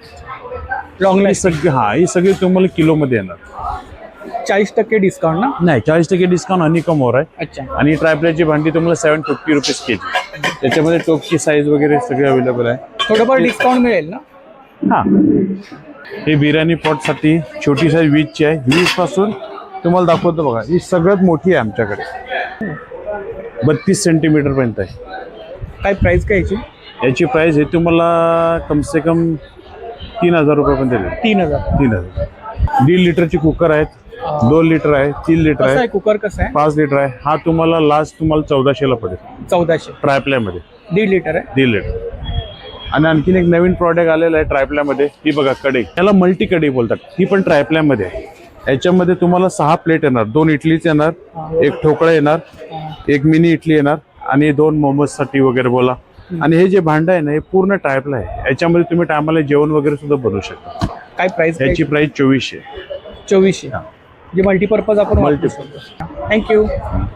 लॉंग ही सगळी ही सगळी तुम्हाला किलोमध्ये येणार. 40% डिस्काउंट ना? नाही, 40% डिस्काउंट हनीकॉम वर आहे. अच्छा. आणि ट्रायप्लॅनची भांडी तुम्हाला 750 रुपीज kg. त्याच्यामध्ये टोपची साईज वगैरे सगळे अवेलेबल आहे. थोडंफार डिस्काउंट मिळेल ना? हां. हे बिर्याणी पॉटसाठी छोटी साईज 20ची आहे. 20 पासून तुम्हाला दाखवतो बघा. ही सगळ्यात मोठी आहे आमच्याकडे. 32 सेंटीमीटर पर्यंत आहे. काय प्राइस काय याची? याची प्राइस हे तुम्हाला कम से कम 3000 रुपयापर्यंत येईल. 3000. 1.5 लिटरची कुकर आहेत. 2 लिटर आहे, 3 लिटर कसं आहे, आहे कुकर? कसं आहे? 5 लिटर आहे. हा तुम्हाला लास्ट तुम्हाला 1400 ला पडेल. 1400 ट्रायप्लॅमध्ये. 1.5 लिटर आहे. 1.5 लिटर. आणि आणखीन एक नवीन प्रॉडक्ट आलेला आहे ट्रायप्लॅमध्ये. ही बघा कढई. त्याला मल्टी कढई बोलतात. ही पण ट्रायप्लॅमध्ये आहे. याच्यामध्ये तुम्हाला 6 प्लेट येणार. 2 इडलीच येणार, 1 ठोकळा येणार, 1 मिनी इडली येणार आणि 2 मोमोजसाठी वगैरे बोला. आणि हे जे भांडं आहे ना हे पूर्ण ट्रायप्लाय आहे. याच्यामध्ये तुम्ही टायमाला जेवण वगैरे सुद्धा बनवू शकता. काय प्राइस? याची प्राइस 2400. 2400. जे मल्टीपर्पज अपन थैंक यू.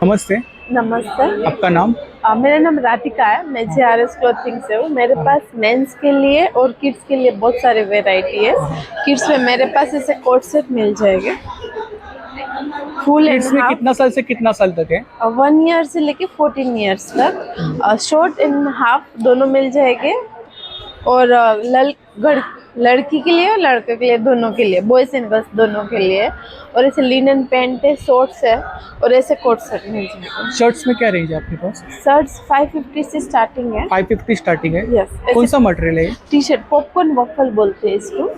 नमस्ते. नमस्ते. आपका नाम? मेरा नाम राधिका है. मैं JRS क्लॉथिंग से हूँ. मेरे पास मेंस के लिए और किड्स के लिए बहुत सारे वेराइटी है. किड्स में मेरे पास ऐसे कोट सेट मिल जाएंगे. फुल किड्स में कितना साल से कितना साल तक है? 1 ईयर से लेके 14 ईयर्स तक. शॉर्ट एंड हाफ दोनों मिल जाएंगे. और लड़की के लिए और लड़के के लिए दोनों के लिए, बॉयज एंड गर्ल्स दोनों के लिए. और ऐसे लिनन पैंट है, शॉर्ट्स है और ऐसे कोट सेट मिल जाएगा. शर्ट्स में क्या रेंज है आपके पास? शर्ट्स 550 से स्टार्टिंग है. 550 स्टार्टिंग है? यस. कौन सा मटेरियल है? टी शर्ट पॉपकॉर्न वॉफल बोलते हैं इसको.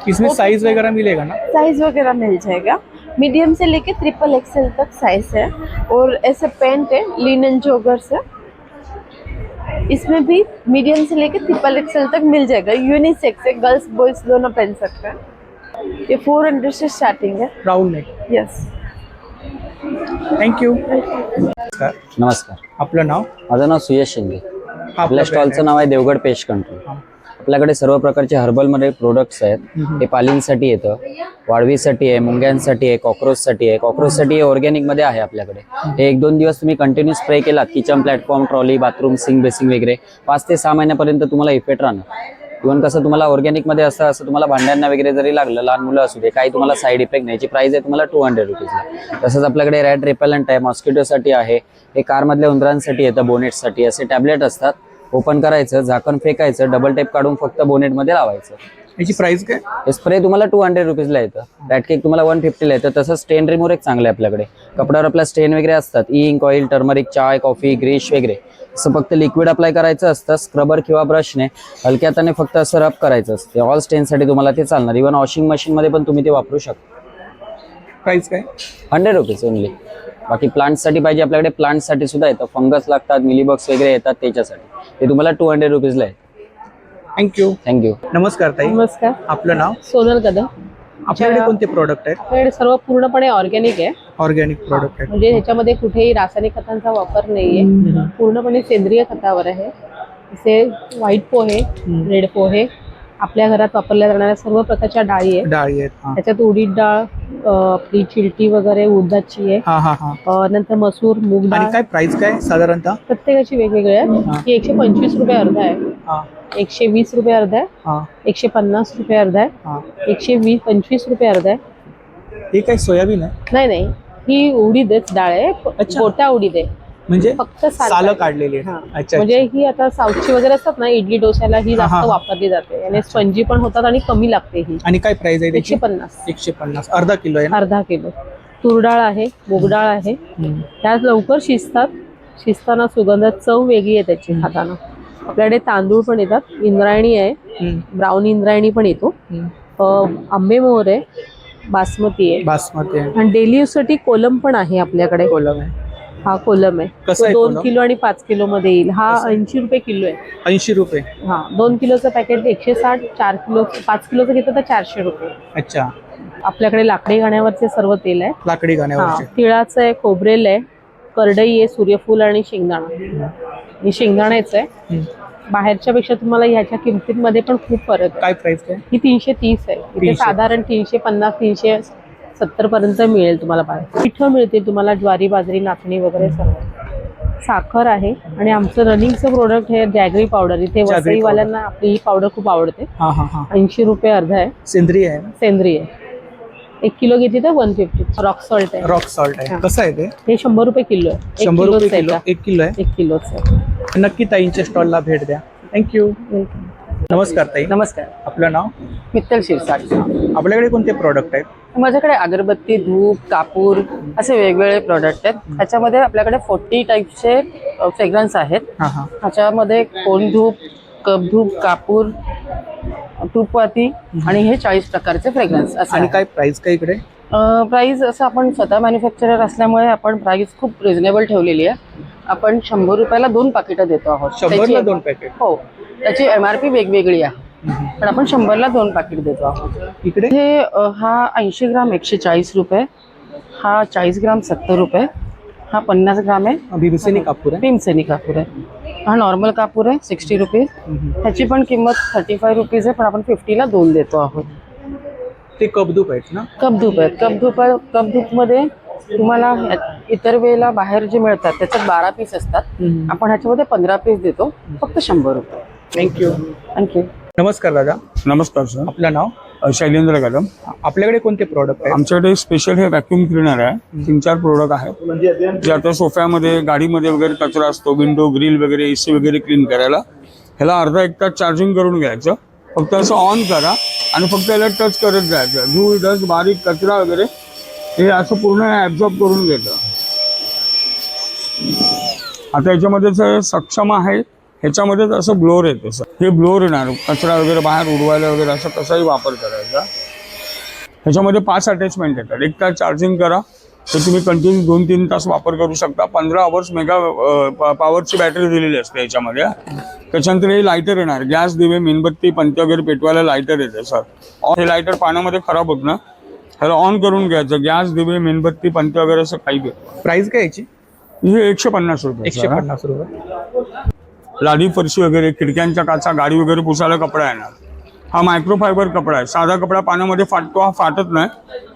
इसमें साइज वगैरह मिलेगा ना? साइज वगैरह मिल जाएगा. मीडियम से लेके XXL तक साइज है. और ऐसे पैंट है लिनन जॉगर्स है. इसमें भी मीडियम से लेके XXL तक मिल जाएगा. यूनिसेक्स है, गर्ल्स बॉयज दोनों पहन सकते हैं. ये 400 से स्टार्टिंग है. Round neck. Yes. Thank you. नमस्कार. आपलं नाव? माझं नाव सुयश शिंदे. आपल्या स्टॉलचं नाव आहे देवगड पेस्ट कंट्रोल. आपल्याकडे सर्व प्रकारचे हर्बलमध्ये प्रोडक्ट्स आहेत. हे पालींसाठी येतं, वाळवीसाठी आहे, मुंग्यांसाठी आहे, कॉक्रोचसाठी आहे. कॉक्रोचसाठी हे ऑर्गॅनिकमध्ये आहे आपल्याकडे. हे 1-2 दिवस तुम्ही कंटिन्यू स्प्रे केलात kitchen platform, trolley, bathroom, sink, basin वगैरे 5 ते 6 महिन्यापर्यंत तुम्हाला इफेक्ट राहणार. इव्हन कसं तुम्हाला ऑर्गॅनिकमध्ये असं तुम्हाला भांड्यांना वगैरे जरी लागलं, लहान मुलं असू दे, काही तुम्हाला साईड इफेक्ट नाही. याची प्राइस आहे तुम्हाला 200 रुपीजला. तसंच आपल्याकडे रॅट रिपेलंट आहे, मॉस्किटोसाठी आहे. हे कारमधल्या उंदरांसाठी येतं, बोनेटसाठी. असे टॅबलेट असतात. ओपन करायचं, झाकण फेकायचं, डबल टेप काढून फक्त बोनेटमध्ये लावायचं. याची प्राइस काय? हे स्प्रे तुम्हाला 200 रुपीजला येतं. रॅट केक तुम्हाला 150ला येतं. तसंच स्टेन रिमूव्हर एक चांगलं आहे आपल्याकडे. कपड्यावर आपल्या स्टेन वगैरे असतात, इंक, ऑइल, टर्मरिक, चाय, कॉफी, ग्रीश वगैरे. असं फक्त लिक्विड अप्लाय करायचं असतं. स्क्रबर किंवा ब्रशने हलक्या हाताने फक्त असं रब करायचं असतं. ऑल स्टेनसाठी तुम्हाला ते चालणार. इव्हन वॉशिंग मशीनमध्ये पण तुम्ही ते वापरू शकता. प्राइस काय? 100 रुपीज ओनली. बाकी प्लांट्ससाठी पाहिजे आपल्याकडे प्लांट्ससाठी सुद्धा येतं. फंगस लागतात, मिलीबग्स वगैरे येतात त्याच्यासाठी. ते तुम्हाला 200 रुपीजला आहे. थँक्यू. थँक्यू. नमस्कार ताई. नमस्कार. आपलं नाव? सोनल कदम. आपल्याकडे कोणते प्रोडक्ट आहेत? आपल्याकडे सर्व पूर्णपणे ऑर्गॅनिक आहे. ऑर्गॅनिक प्रोडक्ट आहेत. म्हणजे ह्याच्यामध्ये कुठेही रासायनिक खतांचा वापर नाहीये. पूर्णपणे सेंद्रिय खतावर आहे. जसे व्हाईट पोहे, रेड पोहे, आपल्या घरात वापरल्या जाणाऱ्या सर्व प्रकारच्या डाळी आहेत. त्याच्यात उडीद डाळ, आपली चिलटी वगैरे उडदाची आहे. नंतर मसूर, मूग डाळ. आणि काय प्राइस काय साधारणतः? प्रत्येकाची वेगवेगळी आहे. ही 125 रुपये अर्धा आहे. 120 रुपये अर्धा आहे. 150 रुपये अर्धा आहे. 125 रुपये अर्धा आहे. हे काय सोयाबीन आहे? नाही, ही उडीद डाळ आहे. गोटा उडीद आहे. म्हणजे फक्त सालं काढलेली आहे. अच्छा. म्हणजे ही आता साऊथची वगैरे असतात ना, इडली डोस्याला ही जास्त वापरली जाते. आणि स्पंजी पण होतात आणि कमी लागते ही. आणि काय प्राइस आहे? 150. 150 अर्धा किलो आहे. अर्धा किलो. तूर डाळ आहे, मूग डाळ आहे. त्यात लवकर शिजतात शिजताना सुगंधात चव वेगळी आहे त्याची खाताना. आपल्याकडे तांदूळ पण येतात, इंद्रायणी आहे, ब्राऊन इंद्रायणी पण येतो, आंबे मोहर आहे, बासमती आहे आणि डेली यूज साठी कोलम पण आहे आपल्याकडे. कोलम आहे, हा कोलम आहे. कसा आहे 2 कोलम? किलो आणि 5 किलो मध्ये येईल. हा 80 रुपये किलो आहे. 80 रुपये. हा 2 किलोचं पॅकेट 160, 4 किलो 5 किलोचं घेतलं तर 400 रुपये. अच्छा, आपल्याकडे लाकडी घाण्यावरचे सर्व तेल आहे. लाकडी गाण्यावरचे. तिळाचं आहे, खोबरेल आहे, करडई आहे, सूर्यफूल आणि शेंगदाणा. आणि शेंगदाण्याचं आहे. बाहेरच्या पेक्षा तुम्हाला ह्याच्या किमतीमध्ये पण खूप फरक आहे. काय प्राइस आहे? ही 330 आहे. इथे 300. साधारण 350, 370 पर्यंत मिळेल तुम्हाला. बाहेर पिठं मिळतील तुम्हाला, ज्वारी, बाजरी, नाचणी वगैरे सर्व. साखर आहे आणि आमचं रनिंगचं प्रोडक्ट हे जॅगरी पावडर. इथे वसईवाल्यांना आपली ही पावडर खूप आवडते. 80 रुपये अर्धा आहे. सेंद्रिय आहे. सेंद्रिय आहे. 1 किलो घेतली तर 150. रॉक सॉल्ट आहे. रॉक सॉल्ट आहे. कसं आहे ते? हे 100 रुपये किलो आहे. 100 रुपये किलो. 1 किलो आहे. 1 किलोचं. नक्की ताईंच्या स्टॉलला भेट द्या. थँक्यू. नमस्कार ताई. नमस्कार. आपलं नाव? मित्तल शिरसाट. आपल्याकडे कोणते प्रोडक्ट आहेत? माझ्याकडे अगरबत्ती, धूप, कापूर असे वेगवेगळे प्रोडक्ट आहेत. ह्याच्यामध्ये आपल्याकडे 40 टाईपचे फ्रेग्रन्स आहेत. ह्याच्यामध्ये कोण धूप, कप धूप, कापूर, तूपवाती आणि हे 40 प्रकारचे फ्रेग्रन्स असं. आणि काय प्राइस काय इकडे? प्राइस असं आपण स्वतः मॅन्युफॅक्चरर असल्यामुळे आपण प्राइस खूप रिझनेबल ठेवलेली आहे. आपण 100 रुपयाला 2 पाकिटं देतो आहोत. 100 ला 2 पॅकेट? हो, त्याची MRP वेगवेगळी आहे, पण आपण 100ला 2 पाकिट देतो आहोत. इकडे हे हा 80 ग्राम 140 रुपये, हा 40 ग्राम 70 रुपये, हा 50 ग्राम आहे भीमसेनी कापूर आहे. भीमसेनी कापूर आहे. हा नॉर्मल कापूर आहे 60 रुपीज. ह्याची पण किंमत 35 रुपीज आहे, पण आपण 50ला 2 देतो आहोत. ते कपधूप आहेत ना? कपधूप आहेत. कपधूपमध्ये तुम्हाला इतर वेळेला बाहेर जे मिळतात त्याच्यात 12 पीस असतात. आपण ह्याच्यामध्ये 15 पीस देतो, फक्त 100 रुपये. थँक्यू. थँक्यू. नमस्कार दादा. नमस्कार सर. आपलं नाव? शैलेंद्र कदम. आपल्याकडे कोणते प्रोडक्ट आहेत? आमच्याकडे स्पेशल हे व्हॅक्यूम क्लिनर आहे. 3-4 प्रोडक्ट आहेत जे आता सोफ्यामध्ये, गाडीमध्ये वगैरे कचरा असतो, विंडो ग्रिल वगैरे, AC वगैरे क्लीन करायला. ह्याला अर्धा 1 तास चार्जिंग करून घ्यायचं. फक्त असं ऑन करा आणि फक्त याला टच करत जायचं. धूळ, डस्ट, बारीक कचरा वगैरे हे असं पूर्ण ॲब्झॉर्ब करून घेतं. आता याच्यामध्ये सक्षम आहे, ह्याच्यामध्येच असं ब्लोअर येतं सर. हे ब्लोअर येणार कचरा वगैरे बाहेर उडवायला वगैरे असं कसाही वापर करायचा. ह्याच्यामध्ये 5 अटॅचमेंट येतात. 1 तास चार्जिंग करा तर तुम्ही कंटिन्यू 2-3 तास वापर करू शकता. 15 आवर्स मेगा पॉवरची बॅटरी दिलेली असते याच्यामध्ये. त्याच्यानंतर हे लायटर येणार, गॅस, दिवे, मेणबत्ती, पंते वगैरे पेटवायला लायटर येते सर. हे लायटर पाण्यामध्ये खराब होत ना, ह्याला ऑन करून घ्यायचं. गॅस, दिवे, मेणबत्ती, पंते वगैरे असं काही घे. प्राइस काय याची? हे 150 रुपये. 150 रुपये. लादी, फरशी वगैरे, खिडक्यांच्या काचा, गाडी वगैरे पुसायला कपडा येणार. हा मायक्रोफायबर कपडा आहे. साधा कपडा पाण्यामध्ये फाटतो, हा फाटत नाही.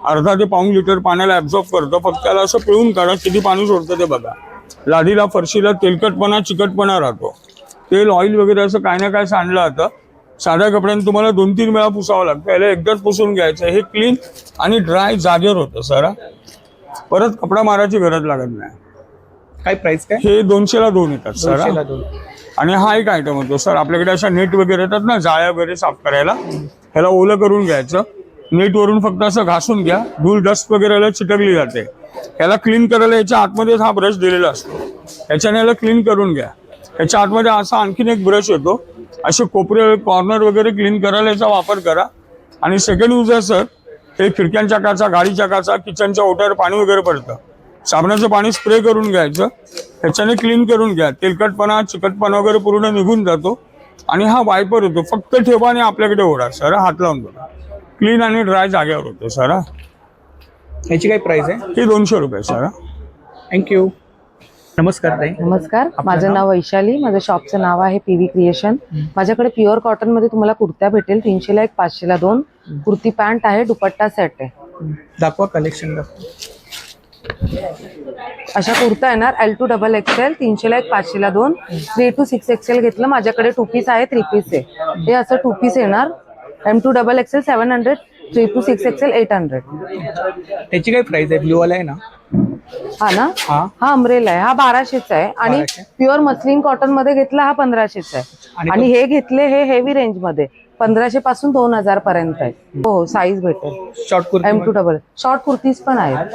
अर्धा ते पाऊण लिटर पाण्याला ॲब्झॉर्ब करतो. फक्त त्याला असं पिळून काढा, किती पाणी सोडतं ते बघा. लादीला, फरशीला तेलकटपणा, चिकटपणा राहतो. तेल, ऑइल वगैरे असं काय ना काय सांडलं जातं. साध्या कपड्याने तुम्हाला 2-3 वेळा पुसावं लागतं. याला एकदाच पुसून घ्यायचं. हे क्लीन आणि ड्राय जागेवर होतं सर. परत कपडा मारायची गरज लागत नाही. काय प्राइस काय? हे 200ला 2 येतात सर. 200ला 2. आणि हा एक आयटम होतो सर. आपल्याकडे अशा नेट वगैरे येतात ना, जाळ्या वगैरे साफ करायला. ह्याला ओलं करून घ्यायचं. नेटवरून फक्त असं घासून घ्या. धूळ, डस्ट वगैरे चिटकली जाते. ह्याला क्लीन करायला याच्या आतमध्येच हा ब्रश दिलेला असतो. ह्याच्याने ह्याला क्लीन करून घ्या. ह्याच्या आतमध्ये असा आणखीन एक ब्रश येतो. असे कोपरे, कॉर्नर वगैरे क्लीन करायला याचा वापर करा. आणि सेकंड यूज आहे सर, हे खिडक्यांच्या काचा, गाडीच्या काचा, किचनच्या ओट्यावर पाणी वगैरे पडतं. साबणाचं पाणी स्प्रे करून घ्यायचं. ह्याच्याने क्लीन करून घ्या. तेलकटपणा, चिकटपणा वगैरे पूर्ण निघून जातो. आणि हा वायपर होतो. फक्त ठेवा आणि आपल्याकडे ओढा सर. हात लावून बघा. क्लीन आणि ड्राय जागेवर होतो सर. याची काय प्राइस आहे? ही 200 रुपये सर. थँक्यू. नमस्कार ताई. नमस्कार. माझं नाव वैशाली. माझं शॉपचं नाव आहे PV क्रिएशन. माझ्याकडे प्युअर कॉटन मध्ये तुम्हाला कुर्त्या भेटेल. 300ला 1, 500ला 2. कुर्ती पॅन्ट आहे, दुपट्टा सेट आहे. दाखवा कलेक्शन दाखवा. अशा कुर्ता येणार L2 XXL. 300ला 1, 500ला 2. 3 to 6 XL घेतलं. माझ्याकडे 2 पीस आहे, 3 पीस आहे. हे असं 2 पीस येणार. M2 XXL 700. 3 to 6 XL 800. त्याची काय प्राइस आहे? ब्लू वाला आहे ना? हा ना, हा अमरेला आहे. हा 1200चा आहे. आणि प्युअर मस्लिन कॉटन मध्ये घेतला हा 1500चा आहे. आणि हे घेतले हे हेवी रेंज मध्ये 1500 पासून 2000 पर्यंत आहे. हो, साईज भेटेल. Short kurti, M2 short kurtis पण आहेत.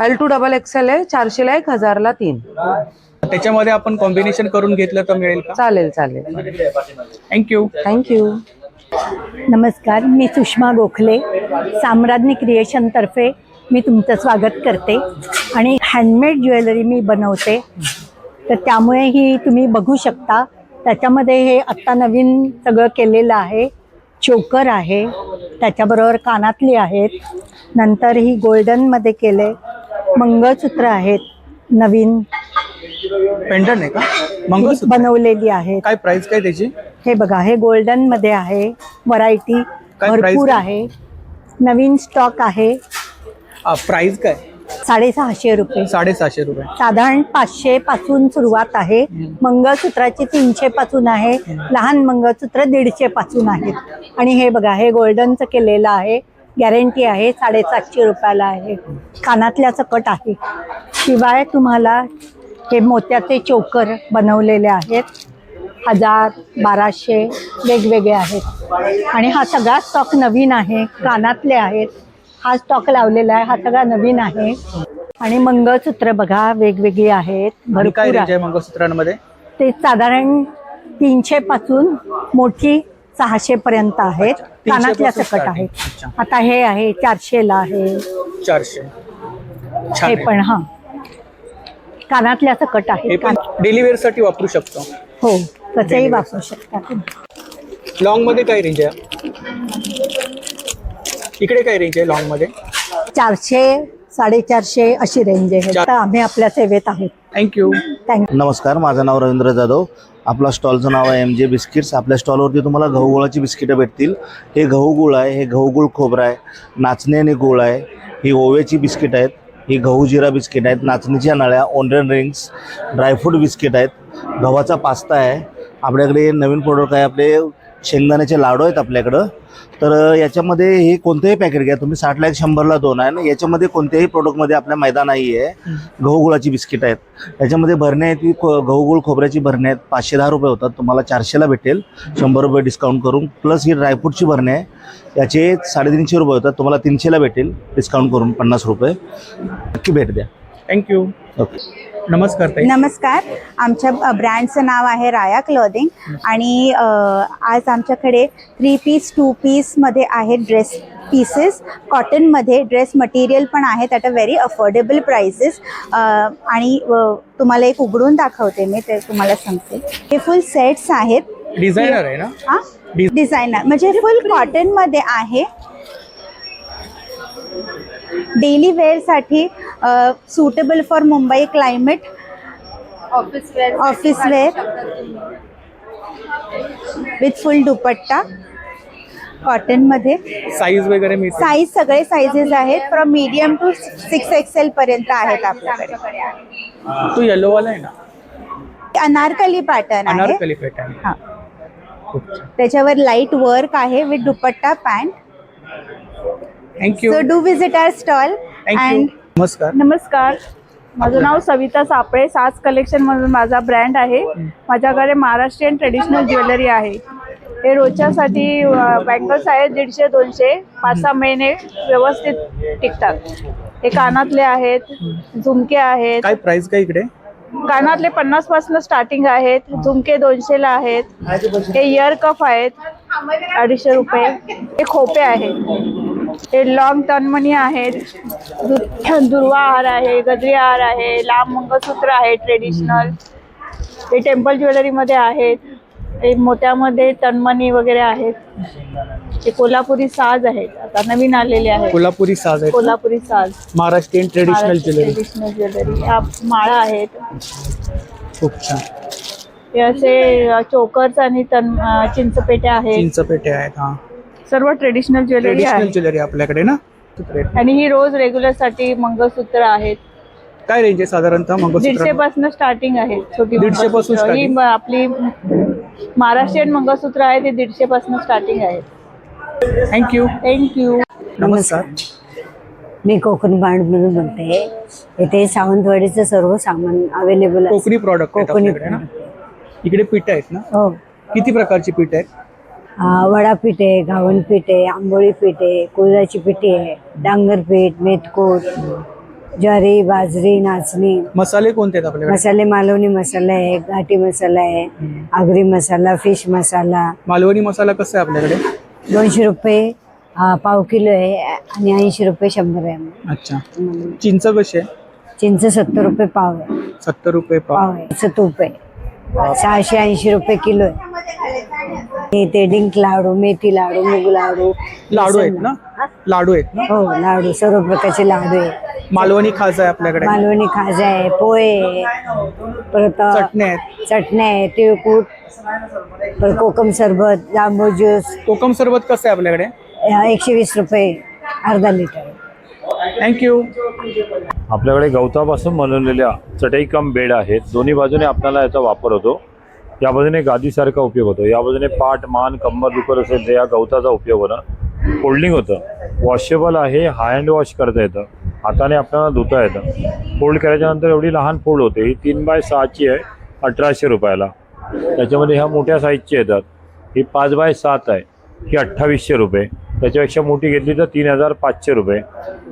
L2 XL आहे, 400ला 1, 1000ला 3. त्याच्यामध्ये आपण कॉम्बिनेशन करून घेतलं तर मिळेल का? चालेल चालेल. थँक्यू. थँक्यू. नमस्कार, मी सुषमा गोखले, साम्राज्ञी क्रिएशनतर्फे मी तुमचं स्वागत करते. आणि हँडमेड ज्वेलरी मी बनवते, तर त्यामुळे ही तुम्ही बघू शकता. त्याच्यामध्ये हे आत्ता नवीन सगळं केलेलं आहे. चोकर आहे, त्याच्याबरोबर कानातली आहेत, नंतर ही गोल्डनमध्ये केले, मंगळसूत्र आहेत, नवीन पेंडंट आहे का? मंगळसूत्र बनवलेली आहे. काय प्राइस काय त्याची? हे बघा, हे गोल्डन मध्ये आहे. व्हरायटी काय price भरपूर काय? आहे. नवीन स्टॉक आहे. प्राइस काय? 650 रुपये. 750 रुपये. साधारण 500 पासून सुरुवात आहे. मंगळसूत्राची 300 पासून आहे. लहान मंगळसूत्र 150 पासून आहेत. आणि हे बघा, हे गोल्डनचं केलेलं आहे. गॅरंटी आहे. 750 रुपयाला आहे. कानातल्याचं कट आहे. शिवाय तुम्हाला हे मोत्याचे चोकर बनवलेले आहेत. 1000, 1200 वेगवेगळे आहेत. आणि हा सगळा स्टॉक नवीन आहे. कानातले आहेत, हा स्टॉक लावलेला आहे, हा सगळा नवीन आहे. आणि मंगळसूत्र बघा, वेगवेगळी आहेत, आणि काय भरपूर रेंज आहे आहे. मंगळसूत्रांमध्ये? ते साधारण 300 पासून मोठी 600 पर्यंत आहेत. 300 कानातल्या पासून सकट starting. आहे. आता हे आहे 400ला आहे. 400. हे पण हा कानातल्या सकट आहे. हे पण डेली वेअर साठी वापरू शकतो. हो, तसंही वापरू शकता. लॉंग मध्ये काय रेंज आहे? इकडे काय रेंज आहे लॉंग मध्ये? 400, 450 अशी रेंज आहे. तर आम्ही आपल्या सेवेत आहोत. थँक्यू. नमस्कार, माझं नाव रवींद्र जाधव. आपला स्टॉलचं नाव आहे MJ बिस्किट्स. आपल्या स्टॉलवरती तुम्हाला गहू गुळाची बिस्किटं भेटतील. हे गहू गुळ आहे, हे गहू गुळ खोबरं आहे, नाचणी आणि गुळ आहे, ही ओव्याची बिस्किट आहेत, ही गहू जिरा बिस्किट आहेत, नाचणीच्या नळ्या, ओंड्रन रिंग्स, ड्रायफ्रूट बिस्किट आहेत, गव्हाचा पास्ता आहे. आपल्याकडे नवीन प्रोडक्ट आहे, आपले शेंगदाण्याचे लाडू आहेत आपल्याकडं. तर याच्यामध्ये हे कोणतेही पॅकेट घ्या तुम्ही, 60ला 1, 100ला 2 आहे ना. याच्यामध्ये कोणत्याही प्रोडक्टमध्ये आपल्या मैदा नाही आहे. गहू गुळाची बिस्किट आहेत. याच्यामध्ये भरणे आहेत, ती गहू गुळ खोबऱ्याची भरणे आहेत. 510 रुपये होतात, तुम्हाला 400ला भेटेल 100 रुपये डिस्काउंट करून. प्लस ही ड्रायफ्रूटची भरणे आहे, याचे 350 रुपये होतात, तुम्हाला 300ला भेटेल डिस्काउंट करून 50 रुपये. नक्की भेट द्या. थँक्यू. ओके. नमस्कार ताई. नमस्कार, आमच्या ब्रँडचं नाव आहे राया क्लॉथिंग. आणि आज आमच्याकडे 3 पीस 2 पीसमध्ये आहेत ड्रेस पीसेस. कॉटनमध्ये ड्रेस मटेरियल पण आहेत at a very affordable prices. आणि तुम्हाला एक उघडून दाखवते मी, ते तुम्हाला सांगते. हे फुल सेट्स आहेत. डिझायनर आहे ना? हां, डिझायनर म्हणजे फुल कॉटनमध्ये आहे. डेली वेअरसाठी suitable for Mumbai climate, office wear with full dupatta कॉटनमध्ये. साईज वगैरे मी साईज सगळे साईजेस आहेत. फ्रॉम मीडियम टू 6 XL पर्यंत आहेत आपल्याकडे. तो येलो वाला आहे ना? अनारकली पॅटर्न आहे. अनारकली पॅटर्न. हां, त्याच्यावर लाईट वर्क आहे with dupatta pant. Thank you. So do visit our stall. And नमस्कार. नमस्कार, माझं नाव सविता सापळे. साज कलेक्शन म्हणून माझा ब्रँड आहे. माझ्याकडे महाराष्ट्रीयन ट्रेडिशनल ज्वेलरी आहे. हे रोजच्यासाठी बँगल्स आहेत 150-200, 5-6 महिने व्यवस्थित टिकतात. हे कानातले आहेत, झुमके आहेत. काय प्राइस काय इकडे? कानातले 50 पासून स्टार्टिंग आहेत. झुमके 200ला आहेत. हे इयर कफ आहेत 250 रुपये. हे खोपे आहेत. हे लॉंग तनमणी आहेत. दुर्वा हार आहे, गजरी हार आहे, लांब मंगळसूत्र आहे ट्रेडिशनल. हे टेम्पल ज्वेलरीमध्ये आहेत. हे मोत्यामध्ये तनमणी वगैरे आहेत. हे कोल्हापुरी साज आहेत, आता नवीन आलेले आहेत. कोल्हापुरी साज आहे. कोल्हापुरी साज, Maharashtrian traditional jewellery. Traditional jewellery. ह्या माळा आहेत. खूप छान. हे असे चोकर्स आणि चिंचपेट्या आहेत. चिंचपेटे आहेत. हा, सर्व ट्रेडिशनल ज्वेलरी ट्रेडिशनल आहे. ज्वेलरी आपल्याकडे ना. आणि ही रोज रेग्युलर साठी मंगळसूत्र आहेत. काय रेंज आहे साधारणतः मंगळसूत्र? 150 पासून स्टार्टिंग आहे. छोटी 150 पासून मंगळसूत्र. ही starting? आपली महाराष्ट्रीयन मंगळसूत्र आहे, ते 150 पासून स्टार्टिंग आहे. थँक्यू. नमस्कार. मी कोकण ब्रँडमधून बोलते. इथे सावंतवाडीचं सर्व सामान अवेलेबल आहे. कोकणी प्रॉडक्ट कोकणी आपल्याकडे ना. इकडे पीठ आहेत ना? हो. किती प्रकारची पीठ आहेत? वडापीठ आहे, घावण पीठ आहे, आंबोळी पीठ आहे, कुळदाची पिठी आहे, डांगर पीठ, मेथकूट, ज्वारी, बाजरी, नाचणी. मसाले कोणते आहेत आपल्याकडे? मसाले मालवणी मसाला आहे, घाटी मसाला आहे, आगरी मसाला, फिश मसाला. मालवणी मसाला कसा आहे आपल्याकडे? 200 रुपये पाव किलो आहे आणि 80 रुपये 100 ग्रॅम. अच्छा. चिंच कशी आहे? चिंच 70 रुपये पाव आहे. 70 रुपये पाव आहे. याचं तूप आहे 680 रुपये किलो आहे. ते डिंक लाडू, मेथी लाडू, मूग लाडू. लाडू आहेत ना? लाडू आहेत ना? हो, लाडू सर्व प्रकारचे लाडू आहे. मालवणी खाजा आहे आपल्याकडे. मालवणी खाजा आहे, पोहे आहे, परत चटण्या आहे, तिळकूट, परत कोकम सरबत, जांभूळ ज्यूस. कोकम सरबत कसं आहे आपल्याकडे? 120 रुपये अर्धा लिटर. थँक्यू. आपल्याकडे गवतापासून बनवलेल्या चटई कम बेड आहेत. दोन्ही बाजूने आपल्याला याचा वापर होतो. या बाजूने गादीसारखा उपयोग होतो, या बाजूने पाठ, मान, कंबर दुखत असेल तर या गवताचा उपयोग होतो. फोल्डिंग होतं, वॉशेबल आहे, हँड वॉश करता येतं, हाताने आपल्याला धुता येतं. फोल्ड केल्याच्यानंतर एवढी लहान फोल्ड होते. ही 3x6ची आहे, 1800 रुपयाला. त्याच्यामध्ये ह्या मोठ्या साईजची येतात. ही 5x7 आहे, ही 2800 रुपये. त्याच्यापेक्षा मोठी घेतली तर 3500 रुपये.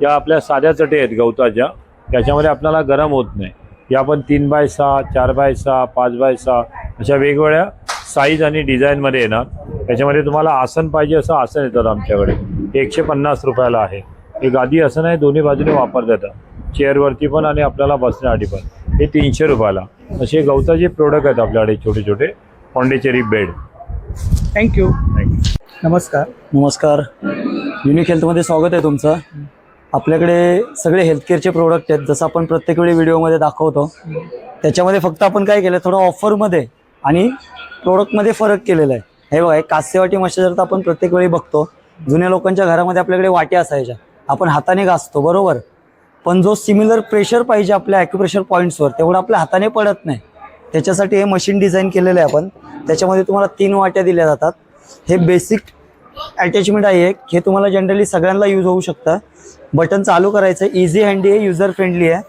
या आपल्या साध्या चटई आहेत गवताच्या, त्याच्यामध्ये आपल्याला गरम होत नाही. या पण 3x6, 4x6, 5x6 अशा वेगवेगळ्या साईज आणि डिझाईनमध्ये येणार. त्याच्यामध्ये तुम्हाला आसन पाहिजे असं आसन येतात आमच्याकडे. 150 रुपयाला आहे. हे गादी आसन आहे, दोन्ही बाजूने वापरता येतं, चेअरवरती पण आणि आपल्याला बसण्यासाठी पण. हे 300 रुपयाला. असे गवताचे प्रोडक्ट आहेत आपल्याकडे, छोटे छोटे पॉंडिचेरी बेड. थँक्यू. नमस्कार. नमस्कार. युनिक हेल्थमध्ये स्वागत आहे तुमचं. आपल्याकडे सगळे हेल्थकेअरचे प्रोडक्ट आहेत, जसं आपण प्रत्येक वेळी व्हिडिओमध्ये दाखवतो. त्याच्यामध्ये फक्त आपण काय केलं, थोडं ऑफरमध्ये आणि प्रोडक्टमध्ये फरक केलेला आहे. हे बघा, एक कास्यवाटी मॉइश्चरायझर तर आपण प्रत्येक वेळी बघतो. जुन्या लोकांच्या घरामध्ये आपल्याकडे वाट्या असायच्या, आपण हाताने घासतो बरोबर, पण जो सिमिलर प्रेशर पाहिजे आपल्या ॲक्युप्रेशर पॉईंट्सवर तेवढं आपल्या हाताने पडत नाही. त्याच्यासाठी हे मशीन डिझाईन केलेलं आहे आपण. त्याच्यामध्ये तुम्हाला 3 वाट्या दिल्या जातात. हे बेसिक अटॅचमेंट आहे एक, हे तुम्हाला जनरली सगळ्यांना यूज होऊ शकतं. बटन चालू करायचं, इझी हँडी आहे, युजर फ्रेंडली आहे.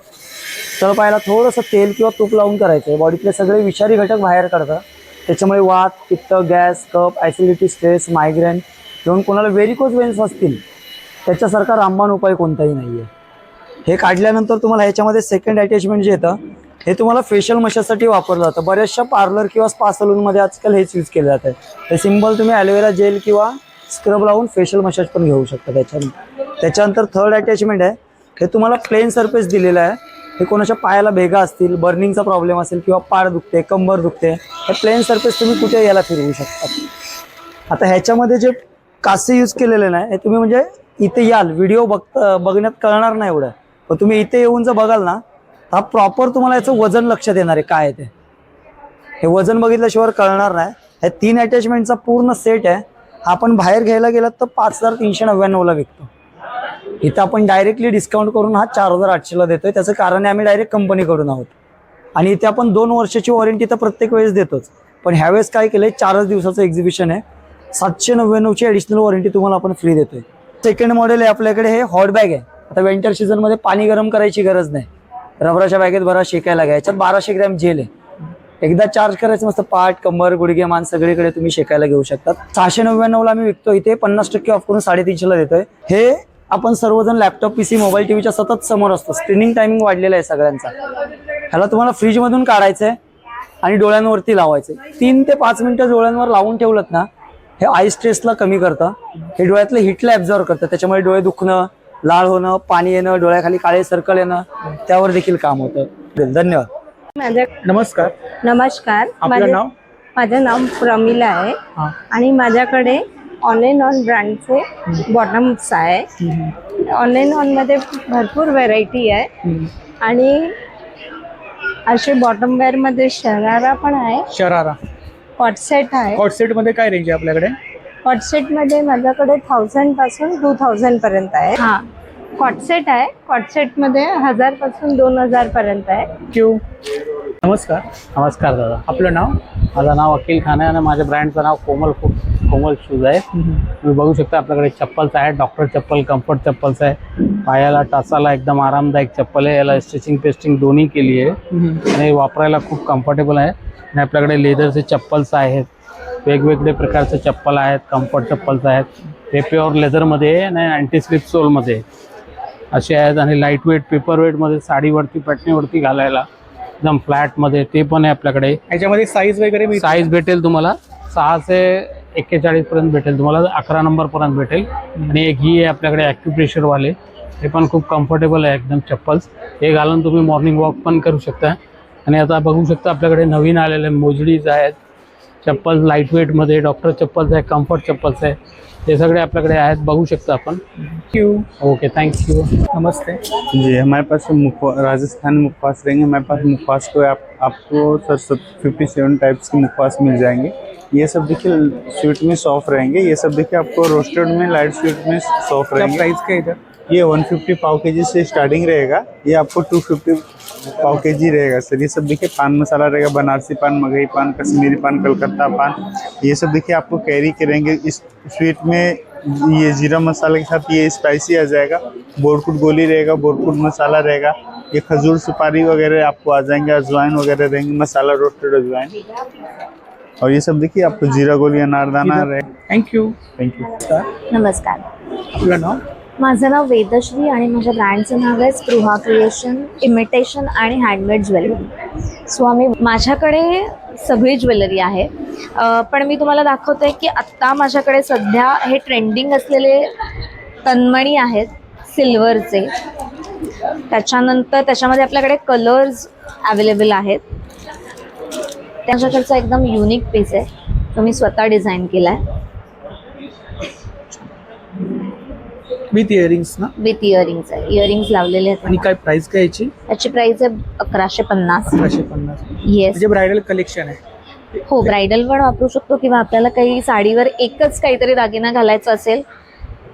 तर पाहायला थोडंसं तेल किंवा तूप लावून करायचं आहे. बॉडीतले सगळे विषारी घटक बाहेर काढतं. त्याच्यामुळे वात, पित्त, गॅस, कफ, ॲसिडिटी, स्ट्रेस, मायग्रेन किंवा कोणाला व्हेरिकोज वेन्स असतील त्याच्यासारखा रामबाण उपाय कोणताही नाही आहे. हे काढल्यानंतर तुम्हाला ह्याच्यामध्ये सेकंड अटॅचमेंट जे येतं हे तुम्हाला फेशियल मसाजसाठी वापरलं जातं. बऱ्याचशा पार्लर किंवा स्पा सलूनमध्ये आजकाल हेच यूज केलं जातं. हे सिंपल तुम्ही ॲलोवेरा जेल किंवा स्क्रब लावून फेशियल मसाज पण घेऊ शकता. त्याच्यानंतर थर्ड अटॅचमेंट आहे, हे तुम्हाला प्लेन सरफेस दिलेलं आहे. हे कोणाच्या पायाला भेगा असतील, बर्निंगचा प्रॉब्लेम असेल किंवा पाड दुखते, कंबर दुखते, हे प्लेन सरफेस तुम्ही कुठे याला फिरवू शकता. आता ह्याच्यामध्ये जे कासे यूज केलेले नाही, हे तुम्ही म्हणजे इथे याल, व्हिडिओ बघण्यात कळणार नाही एवढं, पण तुम्ही इथे येऊन जर बघाल ना, हा प्रॉपर तुम्हाला याचं वजन लक्षात येणार आहे काय आहे ते. हे वजन बघितल्याशिवाय कळणार नाही. हे 3 अटॅचमेंटचा पूर्ण सेट आहे. आपण बाहेर घ्यायला गेलात तर 5399ला विकतो. इथं आपण डायरेक्टली डिस्काउंट करून हा 4800ला देतोय. त्याचं कारण आहे आम्ही डायरेक्ट कंपनीकडून आहोत आणि इथे आपण 2 वर्षाची वॉरंटी तर प्रत्येक वेळेस देतोच. पण ह्यावेळेस काय केलंय, 4च दिवसाचं एक्झिबिशन आहे. 799ची ॲडिशनल वॉरंटी तुम्हाला आपण फ्री देतोय. सेकंड मॉडेल आहे आपल्याकडे, हे हॉट बॅग आहे. आता विंटर सीझनमध्ये पाणी गरम करायची गरज नाही. रबराच्या बॅगेत भरा, शेकायला घ्या. याच्यात 1200 ग्रॅम जेल आहे. एकदा चार्ज करायचं, मस्त पाठ, कंबर, गुडघे, मान सगळीकडे तुम्ही शेकायला घेऊ शकतात. 699ला आम्ही विकतो. इथे 50% ऑफ करून 350ला देतोय. हे आपण सर्वजण लॅपटॉप, पीसी, मोबाईल, टीव्हीच्या सतत समोर असतो. स्क्रीनिंग टायमिंग वाढलेला आहे सगळ्यांचा. ह्याला तुम्हाला फ्रीजमधून काढायचं आहे आणि डोळ्यांवरती लावायचं. 3 ते 5 मिनिटं डोळ्यांवर लावून ठेवलं ना, हे आय स्ट्रेसला कमी करतं. हे डोळ्यातलं हिटला ॲब्झॉर्व करतं. त्याच्यामुळे डोळे दुखणं, लाळ होणं, पाणी येणं, डोळ्याखाली काळे सर्कल येणं, त्यावर देखील काम होतं. धन्यवाद. नमस्कार. नमस्कार. आपलं नाव? माझं नाव प्रमिला आहे आणि माझ्याकडे ऑन अँड ऑन ब्रँडचे बॉटम्स आहे. ऑन अँड ऑन मध्ये भरपूर व्हरायटी आहे आणि असे बॉटम वेअर मध्ये शरारा पण आहे. शरारा कॉट सेट आहे. कॉट सेट मध्ये काय रेंज आहे आपल्याकडे? कॉट सेट मध्ये माझ्याकडे 1000 पासून 2000 पर्यंत आहे. हा कॉट सेट आहे. कॉट सेट मध्ये 1000 पासून 2000 पर्यंत आहे. नमस्कार. नमस्कार दादा. आपलं नाव? माझं नाव अखिल खान आहे आणि माझ्या ब्रँडचं नाव कोमल शूज आहे. तुम्ही बघू शकता आपल्याकडे चप्पल्स आहेत. डॉक्टर चप्पल, कम्फर्ट चप्पल्स आहे. पायाला टाचाला एकदम आरामदायक चप्पल आहे. याला स्टिचिंग पेस्टिंग दोन्ही केली आहे आणि वापरायला खूप कम्फर्टेबल आहे. आणि आपल्याकडे लेदरचे चप्पल्स आहेत, वेगवेगळे प्रकारचे चप्पल आहेत, कम्फर्ट चप्पल्स आहेत. हे प्युअर लेदरमध्ये आणि अँटी स्लिप सोलमध्ये. असे आहेत. आणि लाईट वेट पेपर वेटमध्ये साडीवरती पटणीवरती घालायला एकदम फ्लॅटमध्ये ते पण आहे आपल्याकडे. याच्यामध्ये साईज वगैरे साईज भेटेल तुम्हाला 6 ते 41 पर्यंत भेटेल तुम्हाला, 11 नंबर पर्यंत भेटेल. आणि एक ही आहे आपल्याकडे ॲक्युप्रेशरवाले, हे पण खूप कम्फर्टेबल आहे एकदम चप्पल्स. हे घालून तुम्ही मॉर्निंग वॉक पण करू शकता. आणि आता बघू शकता आपल्याकडे नवीन आलेले मोजडीज आहेत चप्पल, लाईट वेटमध्ये डॉक्टर चप्पल्स आहे, कम्फर्ट चप्पल्स आहे, हे सगळे आपल्याकडे आहेत, बघू शकता आपण. Thank you. Okay, thank you. नमस्ते जी, हमारे पास राजस्थान मुखवास रहेंगे. हमारे पास मुखवास को आपको सर 57 टाइप्स के मुखवास मिल जाएंगे. ये सब देखिए स्वीट में सॉफ्ट रहेंगे. ये सब देखिए आपको रोस्टेड में, लाइट स्वीट में सॉफ्ट रहेंगे. प्राइस क्या इधर? ये 150 पाव केजी से स्टार्टिंग रहेगा. ये आपको 250 पाव केजी रहेगा सर. ये सब देखिए पान मसाला रहेगा, बनारसी पान, मगही पान, कश्मीरी पान, कलकत्ता पान. ये सब देखिए आपको कैरी करेंगे. इस स्वीट में ये जीरा मसाले के साथ ये स्पाइसी आ जाएगा. बोरकुट गोली रहेगा, बोरकुट मसाला रहेगा. ये खजूर सुपारी वगैरह आपको आ जाएंगे, अजवाइन वगैरह रहेंगे, मसाला रोस्टेड अजवाइन. और ये सब देखिए आपको जीरा गोली, अनारदाना रहेगा. Thank you. Thank you. नमस्कार, आपलं नाव? माझं नाव वेदश्री आणि माझ्या ब्रँडचं नाव आहे स्पृहा क्रिएशन इमिटेशन आणि हँडमेड ज्वेलरी. सो माझ्याकडे सगळी ज्वेलरी आहे, पण मी तुम्हाला दाखवते की आत्ता माझ्याकडे सध्या हे ट्रेंडिंग असलेले तन्मणी आहेत सिल्वरचे. त्याच्यानंतर त्याच्यामध्ये आपल्याकडे कलर्स अवेलेबल आहेत. त्याच्याकडचा एकदम युनिक पीस आहे, तो मी स्वतः डिझाईन केला आहे. विथ इयरिंग्स ना? विथ इयरिंग्स आहे, इयरिंग्स लावलेले आहेत. आणि काय प्राइस काय याची? याची प्राइस आहे 1150. 1150. येस, म्हणजे ब्रायडल कलेक्शन आहे. हो, ब्रायडल पण वापरू शकतो किंवा आपल्याला काही साडीवर एकच काहीतरी दागिना घालायचा असेल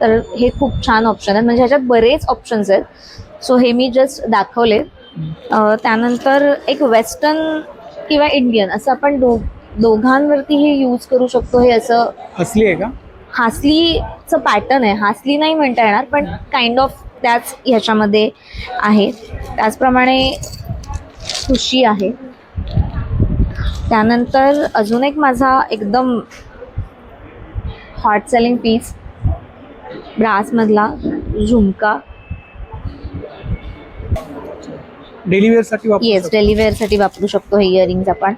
तर हे खूप छान ऑप्शन आहेत. म्हणजे ह्याच्यात बरेच ऑप्शन्स आहेत. सो हे मी जस्ट दाखवले. त्यानंतर एक वेस्टर्न किंवा इंडियन असं आपण दोघांवरती हे यूज करू शकतो. हे असं हसली आहे का? हासलीचं पॅटर्न आहे, हासली नाही म्हणता येणार पण काइंड ऑफ त्याच ह्याच्यामध्ये आहे. त्याचप्रमाणे खुशी आहे. त्यानंतर अजून एक माझा एकदम हॉट सेलिंग पीस ब्रासमधला झुमका. डेलीवेअरसाठी वापरू येस, डेलीवेअरसाठी वापरू शकतो हे इयरिंग्स आपण.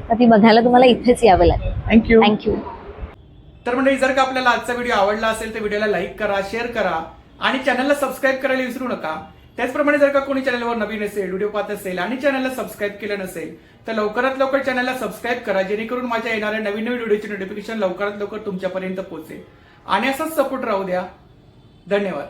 तर ती बघायला तुम्हाला इथेच यावं लागेल. थँक्यू. थँक्यू. तर म्हणजे जर का आपल्याला आजचा व्हिडिओ आवडला असेल तर व्हिडिओला लाईक करा, शेअर करा आणि चॅनलला सबस्क्राईब करायला विसरू नका. त्याचप्रमाणे जर का कोणी चॅनलवर नवीन असेल, व्हिडिओ पाहत असेल आणि चॅनलला सबस्क्राईब केलं नसेल तर लवकरात लवकर चॅनलला सबस्क्राईब करा, जेणेकरून माझ्या येणाऱ्या नवीन व्हिडिओची नोटिफिकेशन लवकरात लवकर तुमच्यापर्यंत पोहोचेल. आणि असाच सपोर्ट राहू द्या. धन्यवाद.